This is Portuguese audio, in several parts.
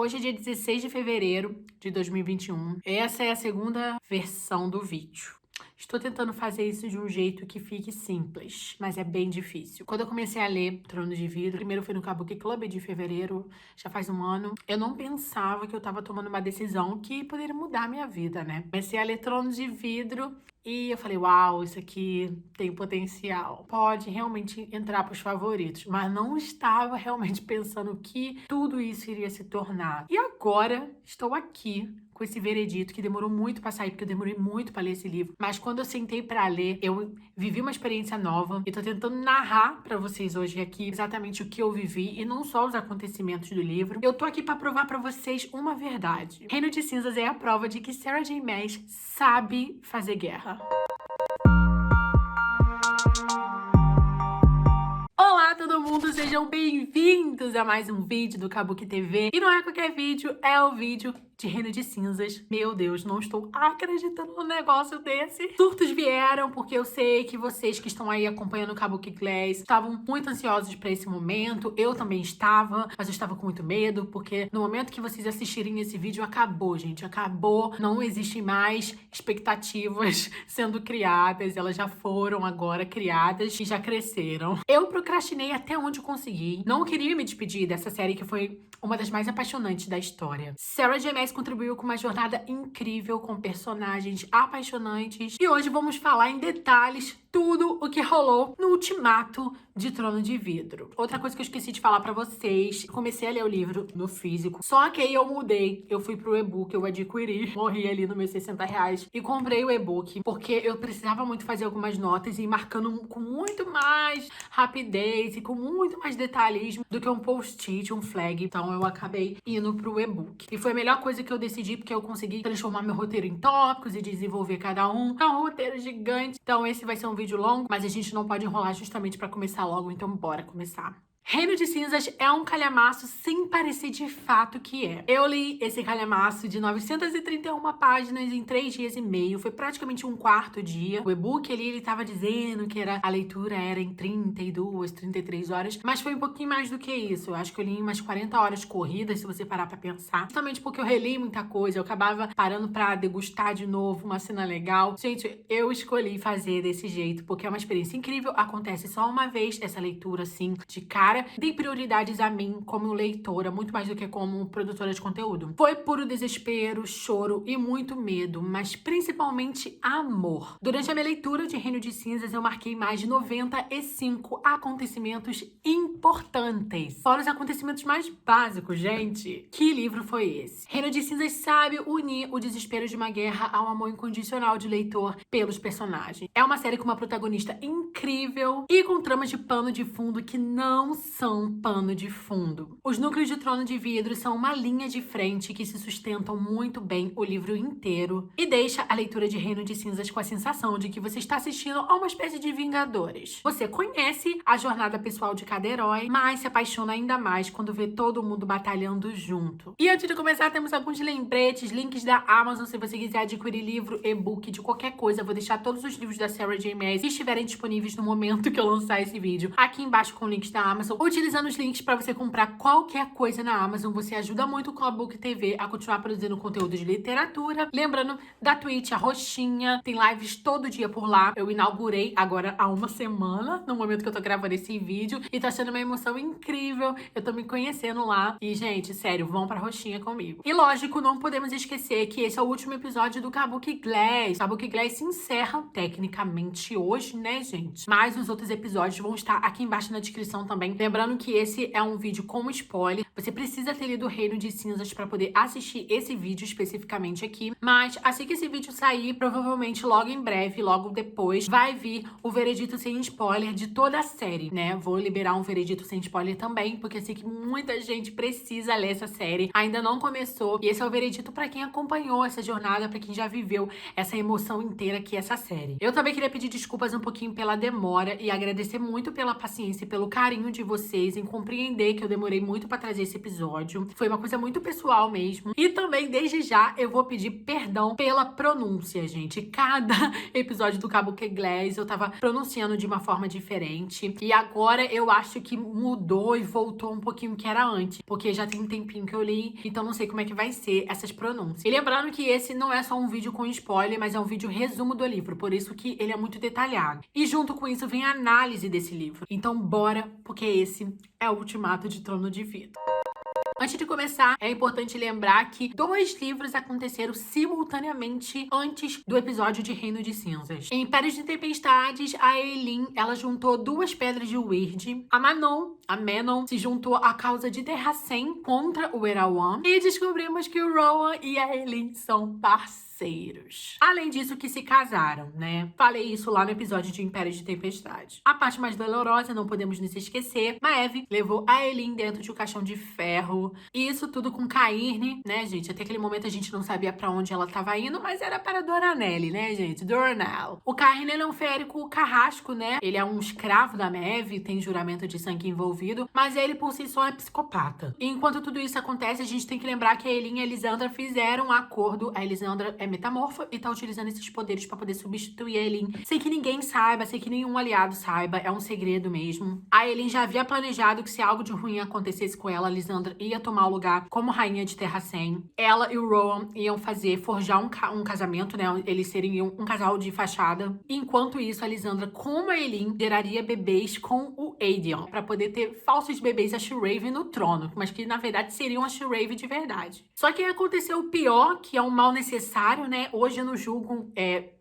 Hoje é dia 16 de fevereiro de 2021. Essa é a segunda versão do vídeo. Estou tentando fazer isso de um jeito que fique simples, mas é bem difícil. Quando eu comecei a ler Trono de Vidro, primeiro foi no Kabuki Club de fevereiro, já faz um ano, eu não pensava que eu tava tomando uma decisão que poderia mudar a minha vida, né? Comecei a ler Trono de Vidro e eu falei, uau, isso aqui tem potencial. Pode realmente entrar pros favoritos, mas não estava realmente pensando que tudo isso iria se tornar. E agora estou aqui com esse veredito que demorou muito pra sair, porque eu demorei muito pra ler esse livro. Mas quando eu sentei pra ler, eu vivi uma experiência nova e tô tentando narrar pra vocês hoje aqui exatamente o que eu vivi e não só os acontecimentos do livro. Eu tô aqui pra provar pra vocês uma verdade. Reino de Cinzas é a prova de que Sarah J. Maas sabe fazer guerra. Olá todo mundo, sejam bem-vindos a mais um vídeo do Kabuki TV. E não é qualquer vídeo, é o vídeo de Reino de Cinzas. Meu Deus, não estou acreditando num negócio desse. Surtos vieram porque eu sei que vocês que estão aí acompanhando o Kabuki Glass estavam muito ansiosos pra esse momento. Eu também estava, mas eu estava com muito medo porque no momento que vocês assistirem esse vídeo acabou, gente. Acabou, não existem mais expectativas sendo criadas. Elas já foram agora criadas e já cresceram. Eu procrastinei até onde eu consegui. Não queria me despedir dessa série que foi uma das mais apaixonantes da história. Sarah J. Maas contribuiu com uma jornada incrível, com personagens apaixonantes. E hoje vamos falar em detalhes tudo o que rolou no ultimato de Trono de Vidro. Outra coisa que eu esqueci de falar pra vocês, comecei a ler o livro no físico, só que aí eu mudei, eu fui pro e-book, eu adquiri, morri ali nos meus 60 reais e comprei o e-book, porque eu precisava muito fazer algumas notas e ir marcando com muito mais rapidez e com muito mais detalhismo do que um post-it, um flag. Então eu acabei indo pro e-book. E foi a melhor coisa que eu decidi, porque eu consegui transformar meu roteiro em tópicos e desenvolver cada um. É um roteiro gigante. Então esse vai ser um vídeo longo, mas a gente não pode enrolar justamente pra começar logo, então bora começar. Reino de Cinzas é um calhamaço sem parecer de fato que é. Eu li esse calhamaço de 931 páginas em 3 dias e meio. Foi praticamente um quarto dia. O e-book ali, ele tava dizendo que a leitura era em 32, 33 horas. Mas foi um pouquinho mais do que isso. Eu acho que eu li em umas 40 horas corridas, se você parar pra pensar. Justamente porque eu reli muita coisa. Eu acabava parando pra degustar de novo uma cena legal. Gente, eu escolhi fazer desse jeito porque é uma experiência incrível. Acontece só uma vez essa leitura, assim, de cara. Dei prioridades a mim como leitora, muito mais do que como produtora de conteúdo. Foi puro desespero, choro e muito medo, mas principalmente amor. Durante a minha leitura de Reino de Cinzas, eu marquei mais de 95 acontecimentos importantes. Fora os acontecimentos mais básicos, gente. Que livro foi esse? Reino de Cinzas sabe unir o desespero de uma guerra ao amor incondicional de leitor pelos personagens. É uma série com uma protagonista incrível e com tramas de pano de fundo que não são pano de fundo. Os núcleos de Trono de Vidro são uma linha de frente que se sustentam muito bem o livro inteiro e deixa a leitura de Reino de Cinzas com a sensação de que você está assistindo a uma espécie de Vingadores. Você conhece a jornada pessoal de cada herói, mas se apaixona ainda mais quando vê todo mundo batalhando junto. E antes de começar, temos alguns lembretes, links da Amazon, se você quiser adquirir livro, e-book, de qualquer coisa. Eu vou deixar todos os livros da Sarah J. Maas que estiverem disponíveis no momento que eu lançar esse vídeo aqui embaixo com links da Amazon. Utilizando os links para você comprar qualquer coisa na Amazon, você ajuda muito com a Kabuki TV a continuar produzindo conteúdo de literatura. Lembrando da Twitch, a roxinha, tem lives todo dia por lá. Eu inaugurei agora há uma semana, no momento que eu tô gravando esse vídeo, e tá sendo uma emoção incrível. Eu tô me conhecendo lá. E, gente, sério, vão pra roxinha comigo. E, lógico, não podemos esquecer que esse é o último episódio do Kabuki Glass. O Kabuki Glass se encerra, tecnicamente, hoje, né, gente? Mas os outros episódios vão estar aqui embaixo na descrição também. Lembrando que esse é um vídeo com spoiler. Você precisa ter lido Reino de Cinzas para poder assistir esse vídeo especificamente aqui. Mas assim que esse vídeo sair, provavelmente logo em breve, logo depois, vai vir o veredito sem spoiler de toda a série, né? Vou liberar um veredito sem spoiler também, porque eu sei que muita gente precisa ler essa série. Ainda não começou. E esse é o veredito para quem acompanhou essa jornada, para quem já viveu essa emoção inteira que é essa série. Eu também queria pedir desculpas um pouquinho pela demora e agradecer muito pela paciência e pelo carinho de vocês em compreender que eu demorei muito pra trazer esse episódio. Foi uma coisa muito pessoal mesmo. E também, desde já, eu vou pedir perdão pela pronúncia, gente. Cada episódio do Kabuki Glass eu tava pronunciando de uma forma diferente. E agora eu acho que mudou e voltou um pouquinho o que era antes. Porque já tem um tempinho que eu li, então não sei como é que vai ser essas pronúncias. E lembrando que esse não é só um vídeo com spoiler, mas é um vídeo resumo do livro. Por isso que ele é muito detalhado. E junto com isso vem a análise desse livro. Então bora, porque esse é o Ultimato de Trono de Vidro. Antes de começar, é importante lembrar que 2 livros aconteceram simultaneamente antes do episódio de Reino de Cinzas. Em Impérios de Tempestades, a Eileen, ela juntou 2 pedras de Wyrd. A Manon se juntou à causa de Terracem contra o Erawan. E descobrimos que o Rowan e a Eileen são parceiros. Além disso, que se casaram, né? Falei isso lá no episódio de Impérios de Tempestade. A parte mais dolorosa, não podemos nos esquecer, Maeve levou a Eileen dentro de um caixão de ferro. E isso tudo com Cairne, né, gente? Até aquele momento a gente não sabia pra onde ela tava indo, mas era para Doranelle, né, gente? Dornell. O Cairne, ele é um férico carrasco, né? Ele é um escravo da Maeve, tem juramento de sangue envolvido, mas ele por si só é psicopata. E enquanto tudo isso acontece, a gente tem que lembrar que a Eileen e a Elisandra fizeram um acordo. A Elisandra é metamorfa e tá utilizando esses poderes pra poder substituir a Eileen. Sem que ninguém saiba, sem que nenhum aliado saiba, é um segredo mesmo. A Eileen já havia planejado que se algo de ruim acontecesse com ela, a Elisandra ia tomar o lugar como rainha de Terracem. Ela e o Rowan iam forjar um casamento, né? Eles seriam um casal de fachada. Enquanto isso, a Elisandra, como a Eileen, geraria bebês com o Aedion, pra poder ter falsos bebês a Shirave no trono, mas que na verdade seriam a Shirave de verdade. Só que aconteceu o pior, que é um mal necessário, né? Hoje eu não julgo,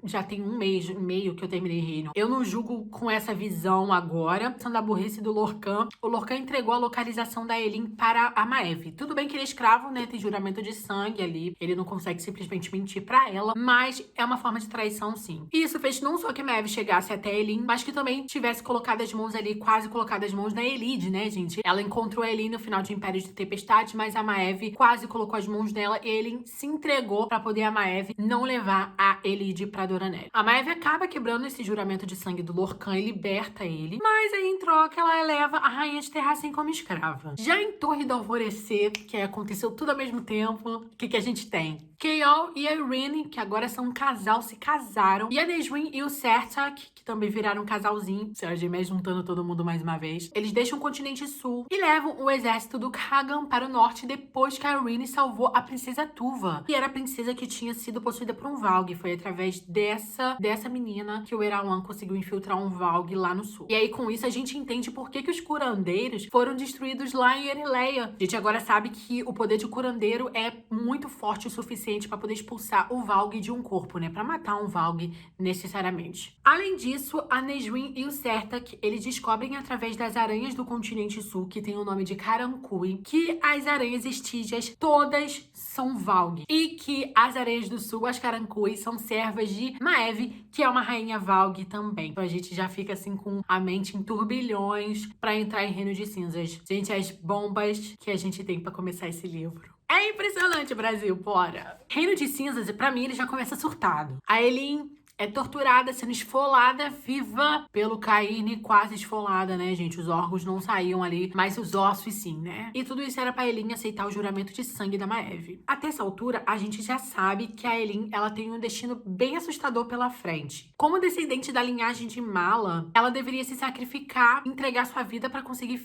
já tem 1 mês e meio que eu terminei Reino. Eu não julgo com essa visão agora. Sendo a burrice do Lorcan. O Lorcan entregou a localização da Eileen para a Maeve. Tudo bem que ele é escravo, né? Tem juramento de sangue ali. Ele não consegue simplesmente mentir pra ela, mas é uma forma de traição, sim. E isso fez não só que a Maeve chegasse até a Eileen, mas que também tivesse colocado as mãos ali, quase colocado as mãos na Elide, né, gente? Ela encontrou a Eileen no final de Império de Tempestade, mas a Maeve quase colocou as mãos nela e a Eileen se entregou pra poder a Maeve não levar a Elide pra Doranelle. A Maeve acaba quebrando esse juramento de sangue do Lorcan e liberta ele, mas aí em troca ela eleva a rainha de Terracem como escrava. Já em Torre do Alvorecer, que aconteceu tudo ao mesmo tempo, o que a gente tem? Chaol e a Irene, que agora são um casal, se casaram. E a Neswyn e o Sertak, que também viraram um casalzinho. Sergei juntando todo mundo mais uma vez. Eles deixam o continente sul e levam o exército do Kagan para o norte depois que a Irene salvou a princesa Tuva, que era a princesa que tinha sido possuída por um Valg. Foi através dessa menina que o Erawan conseguiu infiltrar um Valg lá no sul. E aí, com isso, a gente entende por que os curandeiros foram destruídos lá em Erileia. A gente agora sabe que o poder de curandeiro é muito forte o suficiente para poder expulsar o Valg de um corpo, né? Para matar um Valg necessariamente. Além disso, a Neswyn e o Sertak, eles descobrem através das aranhas do continente sul, que tem o nome de Karankui, que as aranhas estígias todas são Valg. E que as aranhas do sul, as Karankui, são servas de Maeve, que é uma rainha Valg também. Então a gente já fica assim com a mente em turbilhões para entrar em Reino de Cinzas. Gente, as bombas que a gente tem para começar esse livro. É impressionante, Brasil, bora! Reino de Cinzas, pra mim, ele já começa surtado. A Eileen é torturada, sendo esfolada viva pelo Cairne, quase esfolada, né, gente? Os órgãos não saíam ali, mas os ossos sim, né? E tudo isso era pra Eileen aceitar o juramento de sangue da Maeve. Até essa altura, a gente já sabe que a Eileen, ela tem um destino bem assustador pela frente. Como descendente da linhagem de Mala, ela deveria se sacrificar, entregar sua vida pra conseguir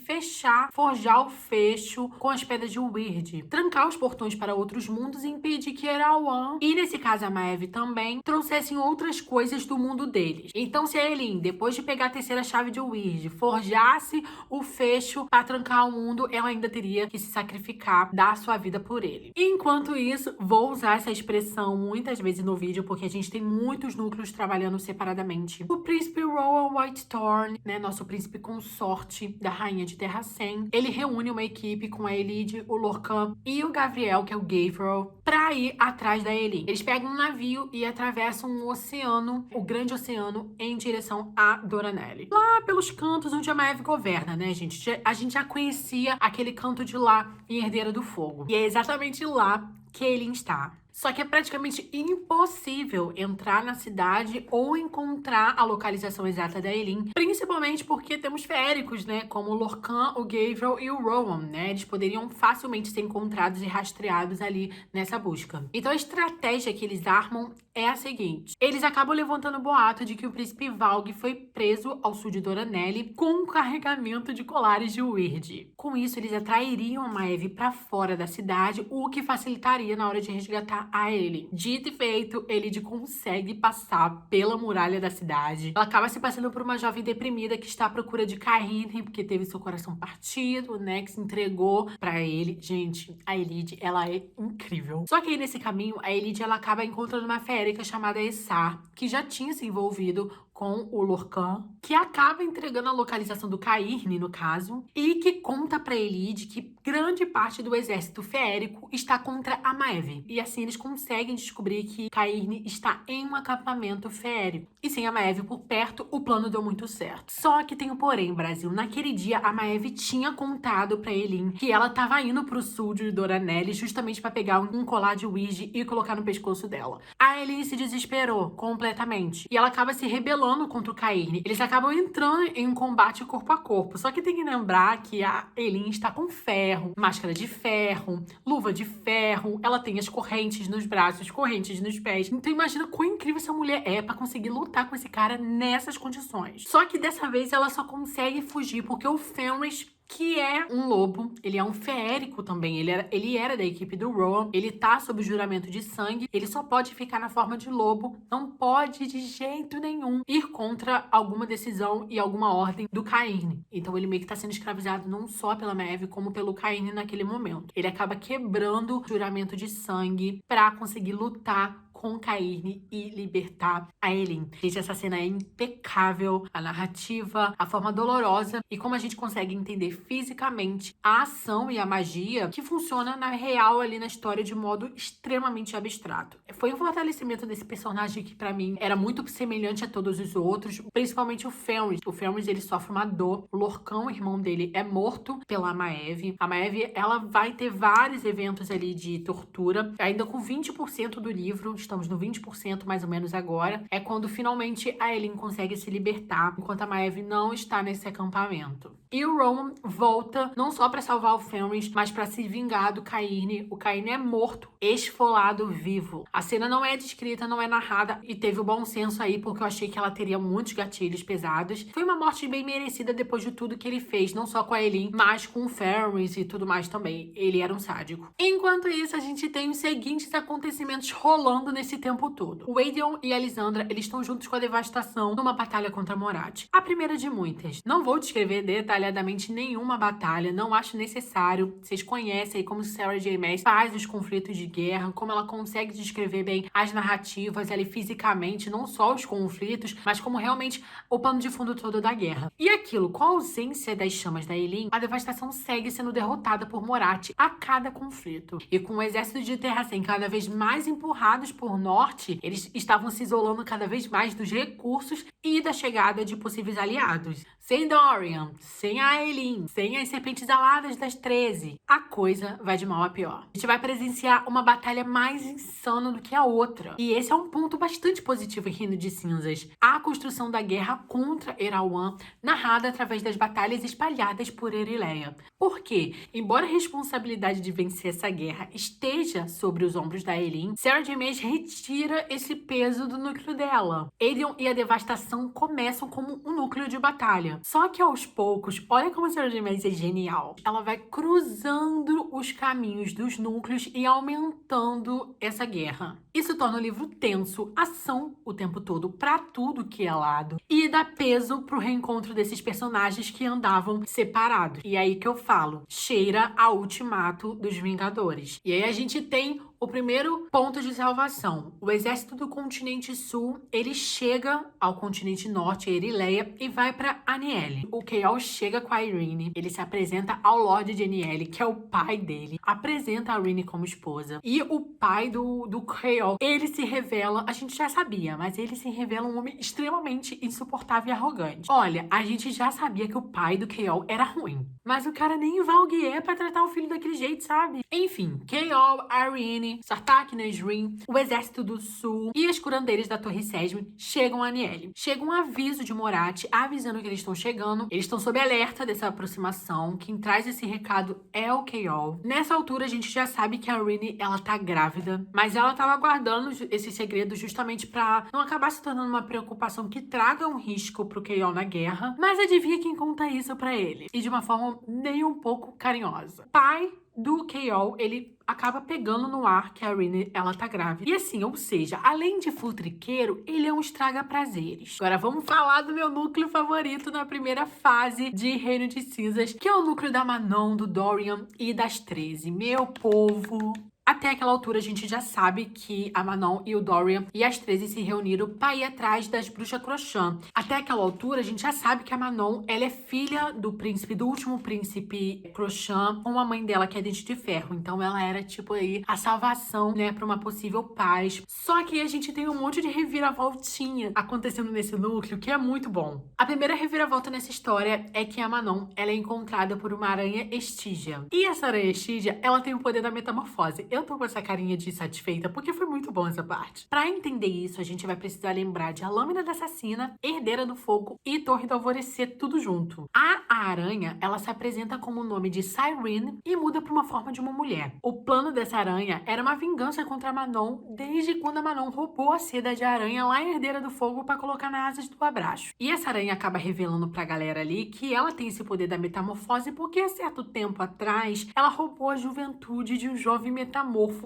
forjar o fecho com as pedras de Wyrd, trancar os portões para outros mundos e impedir que Erawan, e nesse caso a Maeve também, trouxessem outras coisas do mundo deles. Então, se a Eileen, depois de pegar a terceira chave de Wyrd, forjasse o fecho para trancar o mundo, ela ainda teria que se sacrificar, dar sua vida por ele. Enquanto isso, vou usar essa expressão muitas vezes no vídeo, porque a gente tem muitos núcleos trabalhando separadamente. O príncipe Rowan Whitethorn, né, nosso príncipe consorte da rainha de Terracem, ele reúne uma equipe com a Elide, o Lorcan e o Gavriel, que é o Gavril, pra ir atrás da Eileen. Eles pegam um navio e atravessam um oceano, o grande oceano, em direção a Doranelle. Lá pelos cantos onde a Maeve governa, né, gente? A gente já conhecia aquele canto de lá em Herdeira do Fogo. E é exatamente lá que Eileen está. Só que é praticamente impossível entrar na cidade ou encontrar a localização exata da Eileen, principalmente porque temos féricos, né, como o Lorcan, o Gabriel e o Rowan, né? Eles poderiam facilmente ser encontrados e rastreados ali nessa busca. Então a estratégia que eles armam é a seguinte: eles acabam levantando o boato de que o príncipe Valg foi preso ao sul de Doranelli com um carregamento de colares de Weird. Com isso, eles atrairiam a Maeve para fora da cidade, o que facilitaria na hora de resgatar a Ellie. Dito e feito, Ellie consegue passar pela muralha da cidade. Ela acaba se passando por uma jovem deprimida que está à procura de Kahine, porque teve seu coração partido, né, que se entregou para ele. Gente, a Elide, ela é incrível. Só que aí nesse caminho, a Elide, ela acaba encontrando uma férica chamada Essar, que já tinha se envolvido com o Lorcan, que acaba entregando a localização do Cairne, no caso, e que conta pra Elide que grande parte do exército feérico está contra a Maeve. E assim eles conseguem descobrir que Cairne está em um acampamento feérico. E sem a Maeve por perto, o plano deu muito certo. Só que tem um porém, Brasil. Naquele dia, a Maeve tinha contado pra Eileen que ela tava indo pro sul de Doranelli justamente pra pegar um colar de Ouija e colocar no pescoço dela. A Eileen se desesperou completamente. E ela acaba se rebelando contra o Cairne. Eles acabam entrando em um combate corpo a corpo. Só que tem que lembrar que a Eileen está com ferro, máscara de ferro, luva de ferro, ela tem as correntes nos braços, correntes nos pés. Então imagina quão incrível essa mulher é pra conseguir lutar com esse cara nessas condições. Só que dessa vez ela só consegue fugir porque o Fenris, que é um lobo, ele é um feérico também, ele era da equipe do Rowan, ele tá sob juramento de sangue, ele só pode ficar na forma de lobo, não pode de jeito nenhum ir contra alguma decisão e alguma ordem do Cairne. Então ele meio que tá sendo escravizado não só pela Maeve, como pelo Cairne naquele momento. Ele acaba quebrando o juramento de sangue pra conseguir lutar com Cairne e libertar a Eileen. Gente, essa cena é impecável, a narrativa, a forma dolorosa e como a gente consegue entender fisicamente a ação e a magia que funciona na real ali na história de modo extremamente abstrato. Foi um fortalecimento desse personagem que pra mim era muito semelhante a todos os outros, principalmente o Fenris. O Fenris, ele sofre uma dor. O Lorcan, o irmão dele, é morto pela Maeve. A Maeve, ela vai ter vários eventos ali de tortura, ainda com 20% do livro. Estamos no 20% mais ou menos agora, é quando finalmente a Eileen consegue se libertar, enquanto a Maeve não está nesse acampamento. E o Rowan volta não só para salvar o Fenris, mas para se vingar do Cairne. O Cairne é morto, esfolado vivo. A cena não é descrita, não é narrada, e teve o bom senso aí, porque eu achei que ela teria muitos gatilhos pesados. Foi uma morte bem merecida depois de tudo que ele fez, não só com a Eileen, mas com o Fenris e tudo mais também. Ele era um sádico. Enquanto isso, a gente tem os seguintes acontecimentos rolando nesse tempo todo. O Aedion e a Lysandra, eles estão juntos com a Devastação numa batalha contra Morat. A primeira de muitas. Não vou descrever detalhadamente nenhuma batalha, não acho necessário. Vocês conhecem aí como Sarah J. Maas faz os conflitos de guerra, como ela consegue descrever bem as narrativas ali fisicamente, não só os conflitos, mas como realmente o pano de fundo todo da guerra. E aquilo, com a ausência das chamas da Eileen, a Devastação segue sendo derrotada por Morat a cada conflito. E com o exército de Terracem cada vez mais empurrados por Norte, eles estavam se isolando cada vez mais dos recursos e da chegada de possíveis aliados. Sem Dorian, sem a Eileen, sem as Serpentes Aladas das 13, a coisa vai de mal a pior. A gente vai presenciar uma batalha mais insana do que a outra. E esse é um ponto bastante positivo em Reino de Cinzas. A construção da guerra contra Erawan, narrada através das batalhas espalhadas por Erileia. Por quê? Embora a responsabilidade de vencer essa guerra esteja sobre os ombros da Eileen, Sarah J. Maas retira esse peso do núcleo dela. Aedion e a Devastação começam como um núcleo de batalha. Só que aos poucos, olha como a Sarah J. Maas é genial. Ela vai cruzando os caminhos dos núcleos e aumentando essa guerra. Isso torna o livro tenso, ação o tempo todo pra tudo que é lado e dá peso pro reencontro desses personagens que andavam separados. E aí que eu falo, cheira a ultimato dos Vingadores. E aí a gente tem o primeiro ponto de salvação. O exército do continente sul, ele chega ao continente norte, a Erileia, e vai para Niele. O Chaol chega com a Irene, ele se apresenta ao Lorde de Niele, que é o pai dele, apresenta a Irene como esposa. E o pai do Chaol, ele se revela, a gente já sabia, mas ele se revela um homem extremamente insuportável e arrogante. Olha, a gente já sabia que o pai do Chaol era ruim, mas o cara nem Valg é pra tratar o filho daquele jeito, sabe? Enfim, Chaol, Irene, Sartaq, Nesrine, o Exército do Sul e as curandeiras da Torre Sesme chegam a Niele. Chega um aviso de Morat avisando que eles estão chegando. Eles estão sob alerta dessa aproximação. Quem traz esse recado é o Chaol. Nessa altura, a gente já sabe que a Irene, ela tá grávida, mas ela tava guardando esse segredo justamente pra não acabar se tornando uma preocupação que traga um risco pro Chaol na guerra. Mas adivinha quem conta isso pra ele? E de uma forma nem um pouco carinhosa. Pai do Chaol, ele acaba pegando no ar que a Irene, ela tá grávida. E assim, ou seja, além de futriqueiro, ele é um estraga-prazeres. Agora vamos falar do meu núcleo favorito na primeira fase de Reino de Cinzas, que é o núcleo da Manon, do Dorian e das 13. Meu povo... Até aquela altura, a gente já sabe que a Manon e o Dorian e as 13 se reuniram para ir atrás das bruxas Crochan. Até aquela altura, a gente já sabe que a Manon, ela é filha do príncipe, do último príncipe Crochan, com a mãe dela, que é Dente de Ferro. Então, ela era, tipo, aí, a salvação, né, para uma possível paz. Só que a gente tem um monte de reviravoltinha acontecendo nesse núcleo, que é muito bom. A primeira reviravolta nessa história é que a Manon, ela é encontrada por uma aranha Estígia. E essa aranha Estígia, ela tem o poder da metamorfose. Eu tô com essa carinha de satisfeita, porque foi muito bom essa parte. Pra entender isso, a gente vai precisar lembrar de A Lâmina da Assassina, Herdeira do Fogo e Torre do Alvorecer, tudo junto. A aranha, ela se apresenta como o nome de Cyrene e muda pra uma forma de uma mulher. O plano dessa aranha era uma vingança contra a Manon, desde quando a Manon roubou a seda de aranha lá em Herdeira do Fogo pra colocar nas asas do Abraxo. E essa aranha acaba revelando pra galera ali que ela tem esse poder da metamorfose porque, há certo tempo atrás, ela roubou a juventude de um jovem metamorfo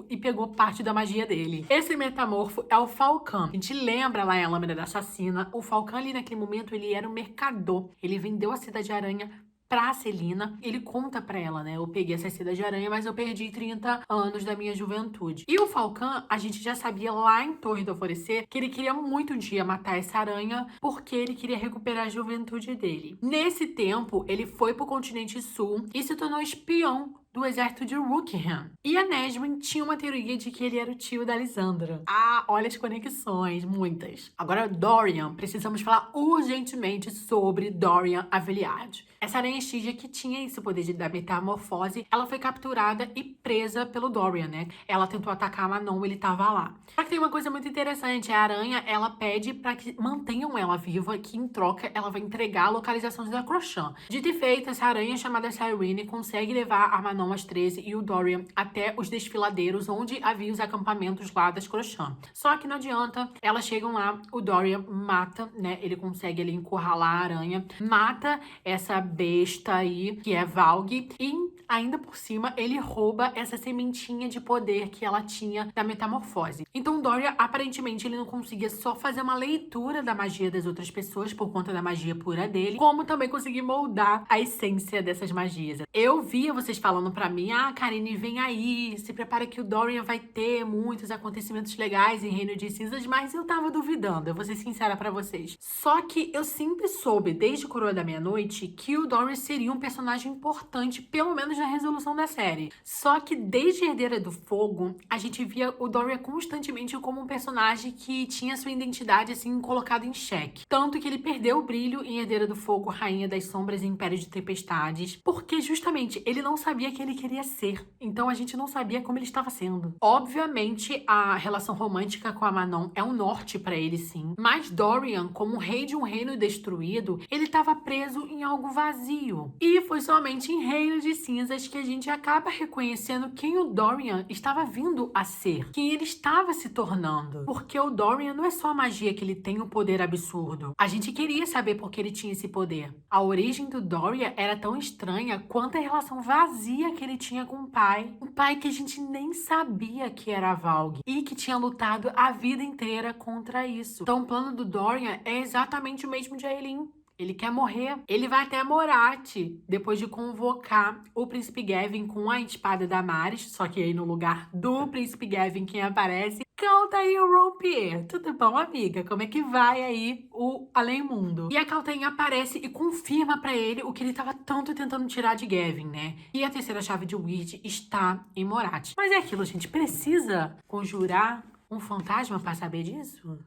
e pegou parte da magia dele. Esse metamorfo é o Falcão. A gente lembra lá em A Lâmina da Assassina, o Falcão ali naquele momento, ele era um mercador. Ele vendeu a seda de aranha pra Celina. Ele conta pra ela, né? Eu peguei essa seda de aranha, mas eu perdi 30 anos da minha juventude. E o Falcão, a gente já sabia lá em Torre do Alvorecer que ele queria muito um dia matar essa aranha porque ele queria recuperar a juventude dele. Nesse tempo, ele foi pro continente sul e se tornou espião do exército de Rookham. E a Nesrine tinha uma teoria de que ele era o tio da Lysandra. Ah, olha as conexões, muitas. Agora, Dorian, precisamos falar urgentemente sobre Dorian Aveliard. Essa aranha Estígia que tinha esse poder da metamorfose, ela foi capturada e presa pelo Dorian, né? Ela tentou atacar a Manon, ele tava lá. Só que tem uma coisa muito interessante, a aranha, ela pede pra que mantenham ela viva, que em troca ela vai entregar a localização da Crochan. Dito e feito, essa aranha chamada Cyrene consegue levar a Manon às 13 e o Dorian até os desfiladeiros, onde havia os acampamentos lá das Crochan. Só que não adianta, elas chegam lá, o Dorian mata, né? Ele consegue ali encurralar a aranha, mata essa besta aí, que é Valg, e ainda por cima ele rouba essa sementinha de poder que ela tinha da metamorfose. Então Dorian, aparentemente, ele não conseguia só fazer uma leitura da magia das outras pessoas por conta da magia pura dele, como também conseguir moldar a essência dessas magias. Eu via vocês falando pra mim, Karine, vem aí, se prepara que o Dorian vai ter muitos acontecimentos legais em Reino de Cinzas, mas eu tava duvidando, eu vou ser sincera pra vocês. Só que eu sempre soube, desde Coroa da Meia-Noite, que o Dorian seria um personagem importante, pelo menos na resolução da série. Só que desde Herdeira do Fogo, a gente via o Dorian constantemente como um personagem que tinha sua identidade, assim, colocada em xeque. Tanto que ele perdeu o brilho em Herdeira do Fogo, Rainha das Sombras e Império de Tempestades, porque justamente ele não sabia que ele queria ser. Então a gente não sabia como ele estava sendo. Obviamente, a relação romântica com a Manon é um norte pra ele, sim. Mas Dorian, como rei de um reino destruído, ele estava preso em algo vazio. E foi somente em Reino de Cinzas que a gente acaba reconhecendo quem o Dorian estava vindo a ser, quem ele estava se tornando. Porque o Dorian não é só a magia que ele tem, o poder absurdo. A gente queria saber por que ele tinha esse poder. A origem do Dorian era tão estranha quanto a relação vazia que ele tinha com o pai. Um pai que a gente nem sabia que era Valg e que tinha lutado a vida inteira contra isso. Então o plano do Dorian é exatamente o mesmo de Aelin. Ele quer morrer. Ele vai até Morat, depois de convocar o Príncipe Gavin com a espada da Damaris, só que aí no lugar do Príncipe Gavin, quem aparece? Caltair Rompier. Tudo bom, amiga? Como é que vai aí o Além Mundo? E a Caltair aparece e confirma pra ele o que ele tava tanto tentando tirar de Gavin, né? E a terceira chave de Wyrd está em Morat. Mas é aquilo, gente. Precisa conjurar um fantasma pra saber disso?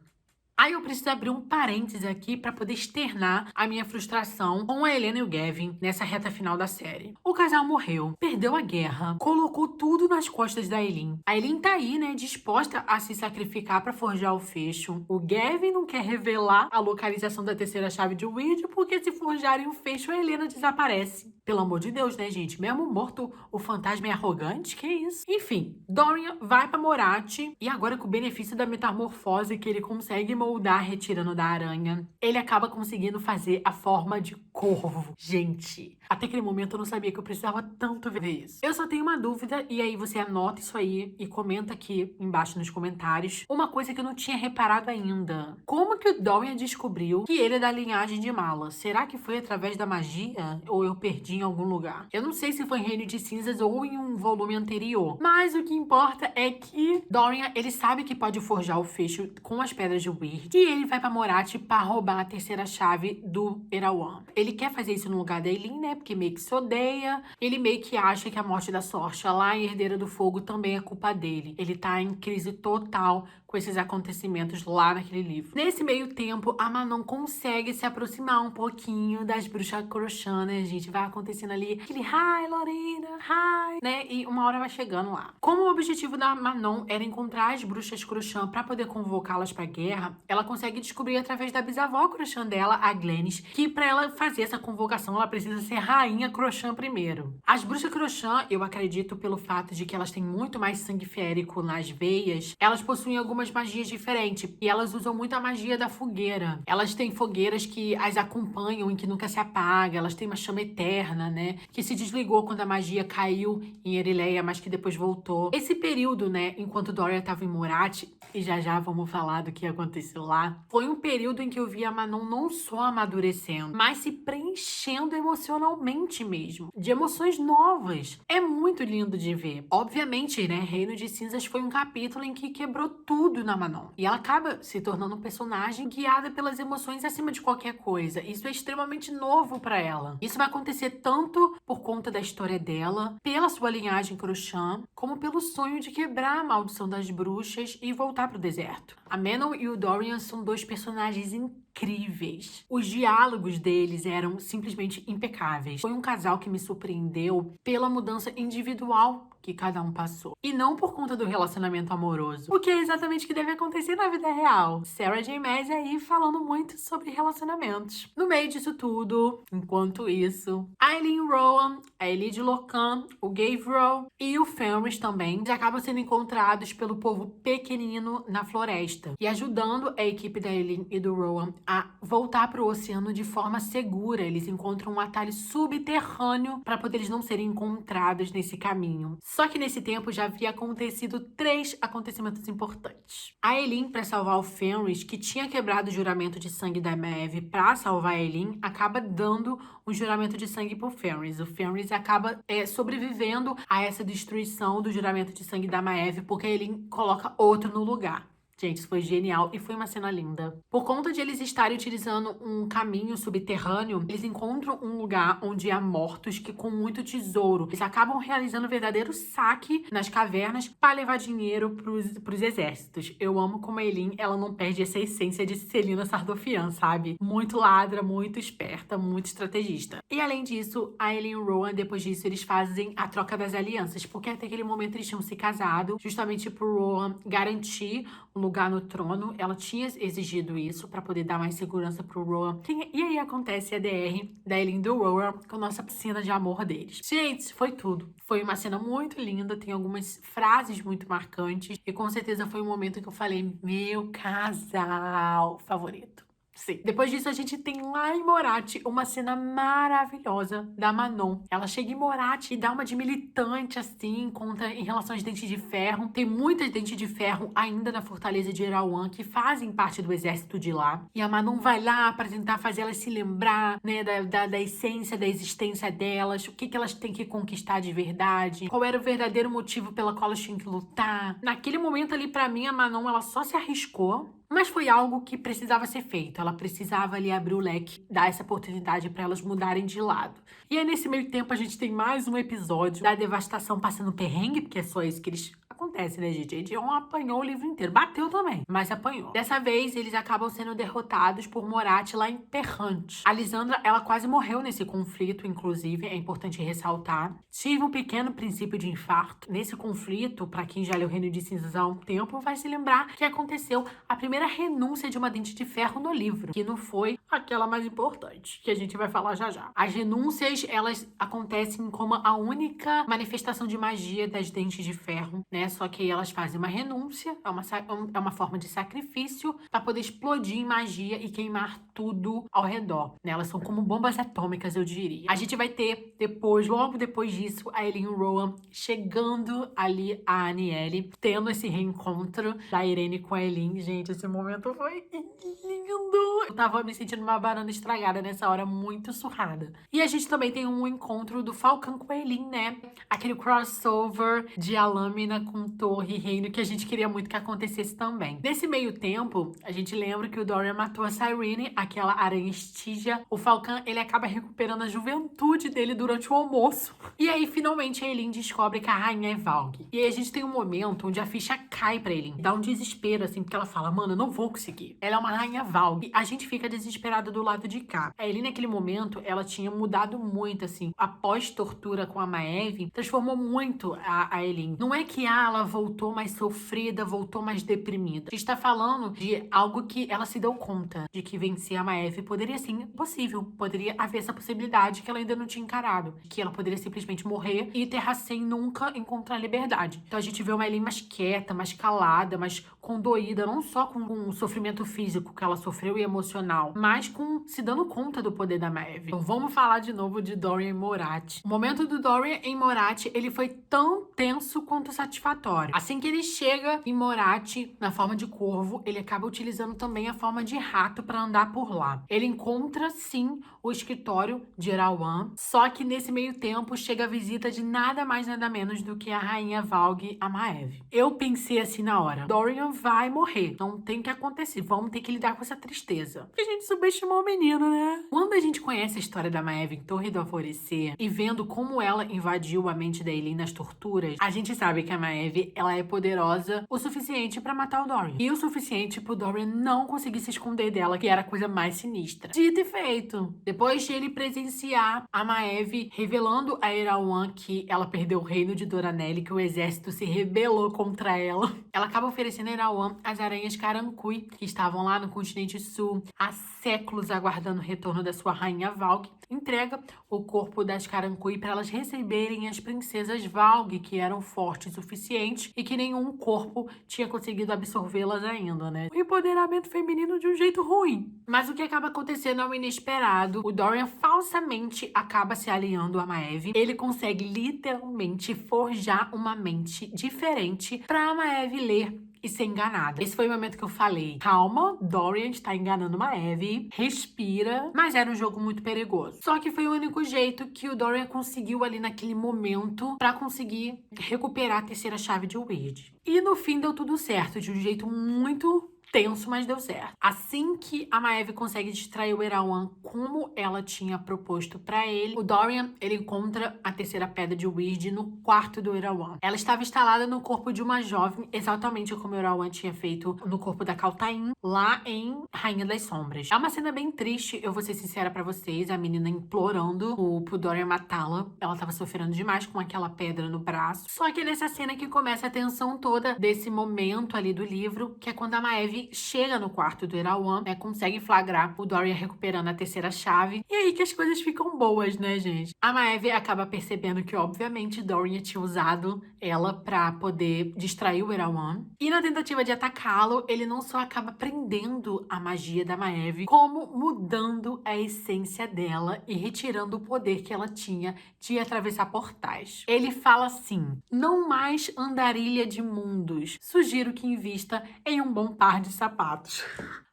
Aí eu preciso abrir um parêntese aqui para poder externar a minha frustração com a Helena e o Gavin nessa reta final da série. O casal morreu, perdeu a guerra, colocou tudo nas costas da Eileen. A Eileen tá aí, né, disposta a se sacrificar para forjar o fecho. O Gavin não quer revelar a localização da terceira chave de Wyrd porque se forjarem o fecho, a Helena desaparece. Pelo amor de Deus, né, gente? Mesmo morto, o fantasma é arrogante? Que isso? Enfim, Dorian vai pra Morat e agora com o benefício da metamorfose que ele consegue moldar retirando da aranha, ele acaba conseguindo fazer a forma de corvo. Gente, até aquele momento eu não sabia que eu precisava tanto ver isso. Eu só tenho uma dúvida e aí você anota isso aí e comenta aqui embaixo nos comentários uma coisa que eu não tinha reparado ainda. Como que o Dorian descobriu que ele é da linhagem de Mala? Será que foi através da magia ou eu perdi em algum lugar? Eu não sei se foi em Reino de Cinzas ou em um volume anterior, mas o que importa é que Dorian, ele sabe que pode forjar o fecho com as pedras de Wyrd e ele vai pra Morat pra roubar a terceira chave do Erawan. Ele quer fazer isso no lugar da Eileen, né? Porque meio que se odeia. Ele meio que acha que a morte da Sorcha lá em Herdeira do Fogo também é culpa dele. Ele tá em crise total com esses acontecimentos lá naquele livro. Nesse meio tempo, a Manon consegue se aproximar um pouquinho das bruxas Crochan, né, gente? Vai acontecendo ali aquele hi, Lorena, hi, né? E uma hora vai chegando lá. Como o objetivo da Manon era encontrar as bruxas Crochan pra poder convocá-las pra guerra, ela consegue descobrir através da bisavó Crochan dela, a Glennis, que pra ela fazer essa convocação, ela precisa ser rainha Crochan primeiro. As bruxas Crochan, eu acredito pelo fato de que elas têm muito mais sangue férico nas veias, elas possuem algumas magias diferentes e elas usam muito a magia da fogueira. Elas têm fogueiras que as acompanham e que nunca se apaga, elas têm uma chama eterna, né, que se desligou quando a magia caiu em Erileia, mas que depois voltou. Esse período, né, enquanto Dorian estava em Morat, e já vamos falar do que aconteceu lá, foi um período em que eu vi a Manon não só amadurecendo, mas se preenchendo emocionalmente mesmo, de emoções novas. É muito lindo de ver. Obviamente, né, Reino de Cinzas foi um capítulo em que quebrou tudo na Manon. E ela acaba se tornando um personagem guiada pelas emoções acima de qualquer coisa. Isso é extremamente novo pra ela. Isso vai acontecer tanto por conta da história dela, pela sua linhagem Crochan, como pelo sonho de quebrar a maldição das bruxas e voltar pro deserto. A Manon e o Dorian são dois personagens incríveis. Os diálogos deles eram simplesmente impecáveis. Foi um casal que me surpreendeu pela mudança individual que cada um passou. E não por conta do relacionamento amoroso. O que é exatamente o que deve acontecer na vida real. Sarah J. Maas aí falando muito sobre relacionamentos. No meio disso tudo, enquanto isso, a Eileen Rowan, a Elide Lorcan, o Gavrow e o Fenris também já acabam sendo encontrados pelo povo pequenino na floresta e ajudando a equipe da Eileen e do Rowan a voltar para o oceano de forma segura. Eles encontram um atalho subterrâneo para poder eles não serem encontrados nesse caminho. Só que nesse tempo já havia acontecido 3 acontecimentos importantes. A Eileen, para salvar o Fenris, que tinha quebrado o juramento de sangue da Maeve para salvar a Eileen, acaba dando um juramento de sangue pro Fenris. O Fenris acaba sobrevivendo a essa destruição do juramento de sangue da Maeve, porque a Eileen coloca outro no lugar. Gente, isso foi genial e foi uma cena linda. Por conta de eles estarem utilizando um caminho subterrâneo, eles encontram um lugar onde há mortos que com muito tesouro. Eles acabam realizando um verdadeiro saque nas cavernas para levar dinheiro pros exércitos. Eu amo como a Eileen, ela não perde essa essência de Celina Sardofian, sabe? Muito ladra, muito esperta, muito estrategista. E além disso, a Eileen e o Rowan, depois disso, eles fazem a troca das alianças, porque até aquele momento eles tinham se casado, justamente pro Rowan garantir um lugar no trono. Ela tinha exigido isso pra poder dar mais segurança pro Rowan. E aí acontece a DR da Eileen e do Rowan com a nossa piscina de amor deles. Gente, foi tudo. Foi uma cena muito linda, tem algumas frases muito marcantes e com certeza foi um momento que eu falei, meu casal favorito. Sim. Depois disso, a gente tem lá em Moratti uma cena maravilhosa da Manon. Ela chega em Moratti e dá uma de militante, assim, contra em relação aos Dentes de Ferro. Tem muitas Dentes de Ferro ainda na Fortaleza de Erauan que fazem parte do exército de lá. E a Manon vai lá pra tentar fazer elas se lembrar, né, da essência, da existência delas, o que elas têm que conquistar de verdade, qual era o verdadeiro motivo pela qual elas tinham que lutar. Naquele momento ali, pra mim, a Manon, ela só se arriscou, mas foi algo que precisava ser feito. Ela precisava ali abrir o leque, dar essa oportunidade para elas mudarem de lado. E aí, nesse meio tempo, a gente tem mais um episódio da Devastação passando perrengue, porque é só isso que eles... Acontece, né, gente? A Edion apanhou o livro inteiro. Bateu também, mas apanhou. Dessa vez, eles acabam sendo derrotados por Moratti lá em Perrante. A Lisandra, ela quase morreu nesse conflito, inclusive. É importante ressaltar. Tive um pequeno princípio de infarto. Nesse conflito, pra quem já leu Reino de Cinzas há um tempo, vai se lembrar que aconteceu a primeira renúncia de uma Dente de Ferro no livro, que não foi aquela mais importante, que a gente vai falar já já. As renúncias, elas acontecem como a única manifestação de magia das Dentes de Ferro, né? Só que elas fazem uma renúncia, é uma forma de sacrifício para poder explodir em magia e queimar tudo ao redor, né? Elas são como bombas atômicas, eu diria. A gente vai ter depois, logo depois disso, a Eileen e o Rowan chegando ali a Anielle, tendo esse reencontro da Irene com a Eileen. Gente, esse momento foi lindo! Eu tava me sentindo uma banana estragada nessa hora, muito surrada. E a gente também tem um encontro do Falcão com a Eileen, né? Aquele crossover de a lâmina com torre e reino que a gente queria muito que acontecesse também. Nesse meio tempo, a gente lembra que o Dorian matou a Cyrene, aquela aranha estígia. O Falcão, ele acaba recuperando a juventude dele durante o almoço. E aí, finalmente, a Eileen descobre que a rainha é Valg. E aí a gente tem um momento onde a ficha cai pra Eileen. Dá um desespero, assim, porque ela fala, mano, eu não vou conseguir. Ela é uma rainha Valg. E a gente fica desesperado do lado de cá. A Eileen, naquele momento, ela tinha mudado muito, assim. Após tortura com a Maeve, transformou muito a Eileen. Não é que ela voltou mais sofrida, voltou mais deprimida. A gente tá falando de algo que ela se deu conta de que vencer a Maeve poderia sim, possível. Poderia haver essa possibilidade que ela ainda não tinha encarado. Que ela poderia simplesmente morrer e terra sem nunca encontrar liberdade. Então a gente vê uma Eileen mais quieta, mais calada, mais condoída, não só com o sofrimento físico que ela sofreu e emocional, mas com se dando conta do poder da Maeve. Então vamos falar de novo de Dorian e Moratti. O momento do Dorian em Moratti, ele foi tão tenso quanto satisfatório. Assim que ele chega em Moratti, na forma de corvo, ele acaba utilizando também a forma de rato para andar por lá. Ele encontra, sim, o escritório de Erauan, só que nesse meio tempo chega a visita de nada mais nada menos do que a rainha Valg, a Maeve. Eu pensei assim na hora, Dorian vai morrer, não tem que acontecer, vamos ter que lidar com essa tristeza. Porque a gente subestimou o menino, né? Quando a gente conhece a história da Maeve em Torre do Alvorecer e vendo como ela invadiu a mente da Eileen nas torturas, a gente sabe que a Maeve, ela é poderosa o suficiente pra matar o Dorian. E o suficiente pro Dorian não conseguir se esconder dela, que era a coisa mais sinistra. Dito e feito. Depois de ele presenciar a Maeve revelando a Erauan que ela perdeu o reino de Doranelli, que o exército se rebelou contra ela, ela acaba oferecendo a Erauan as aranhas Carancui, que estavam lá no continente sul há séculos aguardando o retorno da sua rainha Valg, entrega o corpo das Carancui para elas receberem as princesas Valg, que eram fortes o suficiente e que nenhum corpo tinha conseguido absorvê-las ainda, né? O empoderamento feminino de um jeito ruim. Mas o que acaba acontecendo é o inesperado. O Dorian falsamente acaba se aliando a Maeve. Ele consegue literalmente forjar uma mente diferente para a Maeve ler e ser enganada. Esse foi o momento que eu falei, calma, Dorian está enganando Maeve, respira, mas era um jogo muito perigoso. Só que foi o único jeito que o Dorian conseguiu ali naquele momento pra conseguir recuperar a terceira chave de Weird. E no fim deu tudo certo, de um jeito muito tenso, mas deu certo. Assim que a Maeve consegue distrair o Erauan como ela tinha proposto pra ele, o Dorian, ele encontra a terceira pedra de Weird no quarto do Erauan. Ela estava instalada no corpo de uma jovem, exatamente como o Erauan tinha feito no corpo da Kaltain, lá em Rainha das Sombras. É uma cena bem triste, eu vou ser sincera pra vocês, a menina implorando pro Dorian matá-la. Ela tava sofrendo demais com aquela pedra no braço. Só que nessa cena que começa a tensão toda desse momento ali do livro, que é quando a Maeve ele chega no quarto do Erawan, né, consegue flagrar o Dorian recuperando a terceira chave. E aí que as coisas ficam boas, né, gente? A Maeve acaba percebendo que, obviamente, Dorian tinha usado ela pra poder distrair o Erawan. E na tentativa de atacá-lo, ele não só acaba prendendo a magia da Maeve, como mudando a essência dela e retirando o poder que ela tinha de atravessar portais. Ele fala assim: não mais andarilha de mundos. Sugiro que invista em um bom par de sapatos.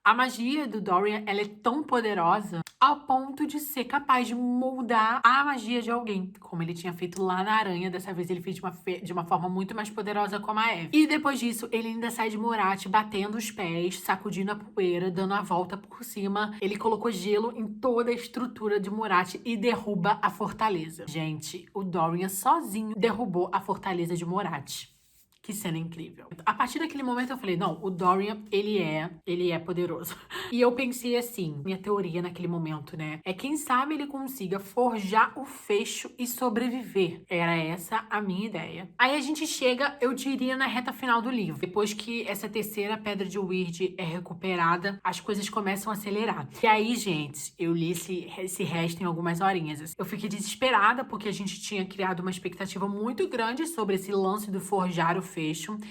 A magia do Dorian, ela é tão poderosa ao ponto de ser capaz de moldar a magia de alguém, como ele tinha feito lá na Aranha. Dessa vez ele fez de uma forma muito mais poderosa com a Maeve. E depois disso, ele ainda sai de Morat batendo os pés, sacudindo a poeira, dando a volta por cima. Ele colocou gelo em toda a estrutura de Morat e derruba a fortaleza. Gente, o Dorian sozinho derrubou a fortaleza de Morat. Que cena incrível. A partir daquele momento eu falei, não, o Dorian, ele é poderoso. E eu pensei assim, minha teoria naquele momento, né? É quem sabe ele consiga forjar o fecho e sobreviver. Era essa a minha ideia. Aí a gente chega, eu diria, na reta final do livro. Depois que essa terceira pedra de Wyrd é recuperada, as coisas começam a acelerar. E aí, gente, eu li esse resto em algumas horinhas. Eu fiquei desesperada porque a gente tinha criado uma expectativa muito grande sobre esse lance do forjar o fecho.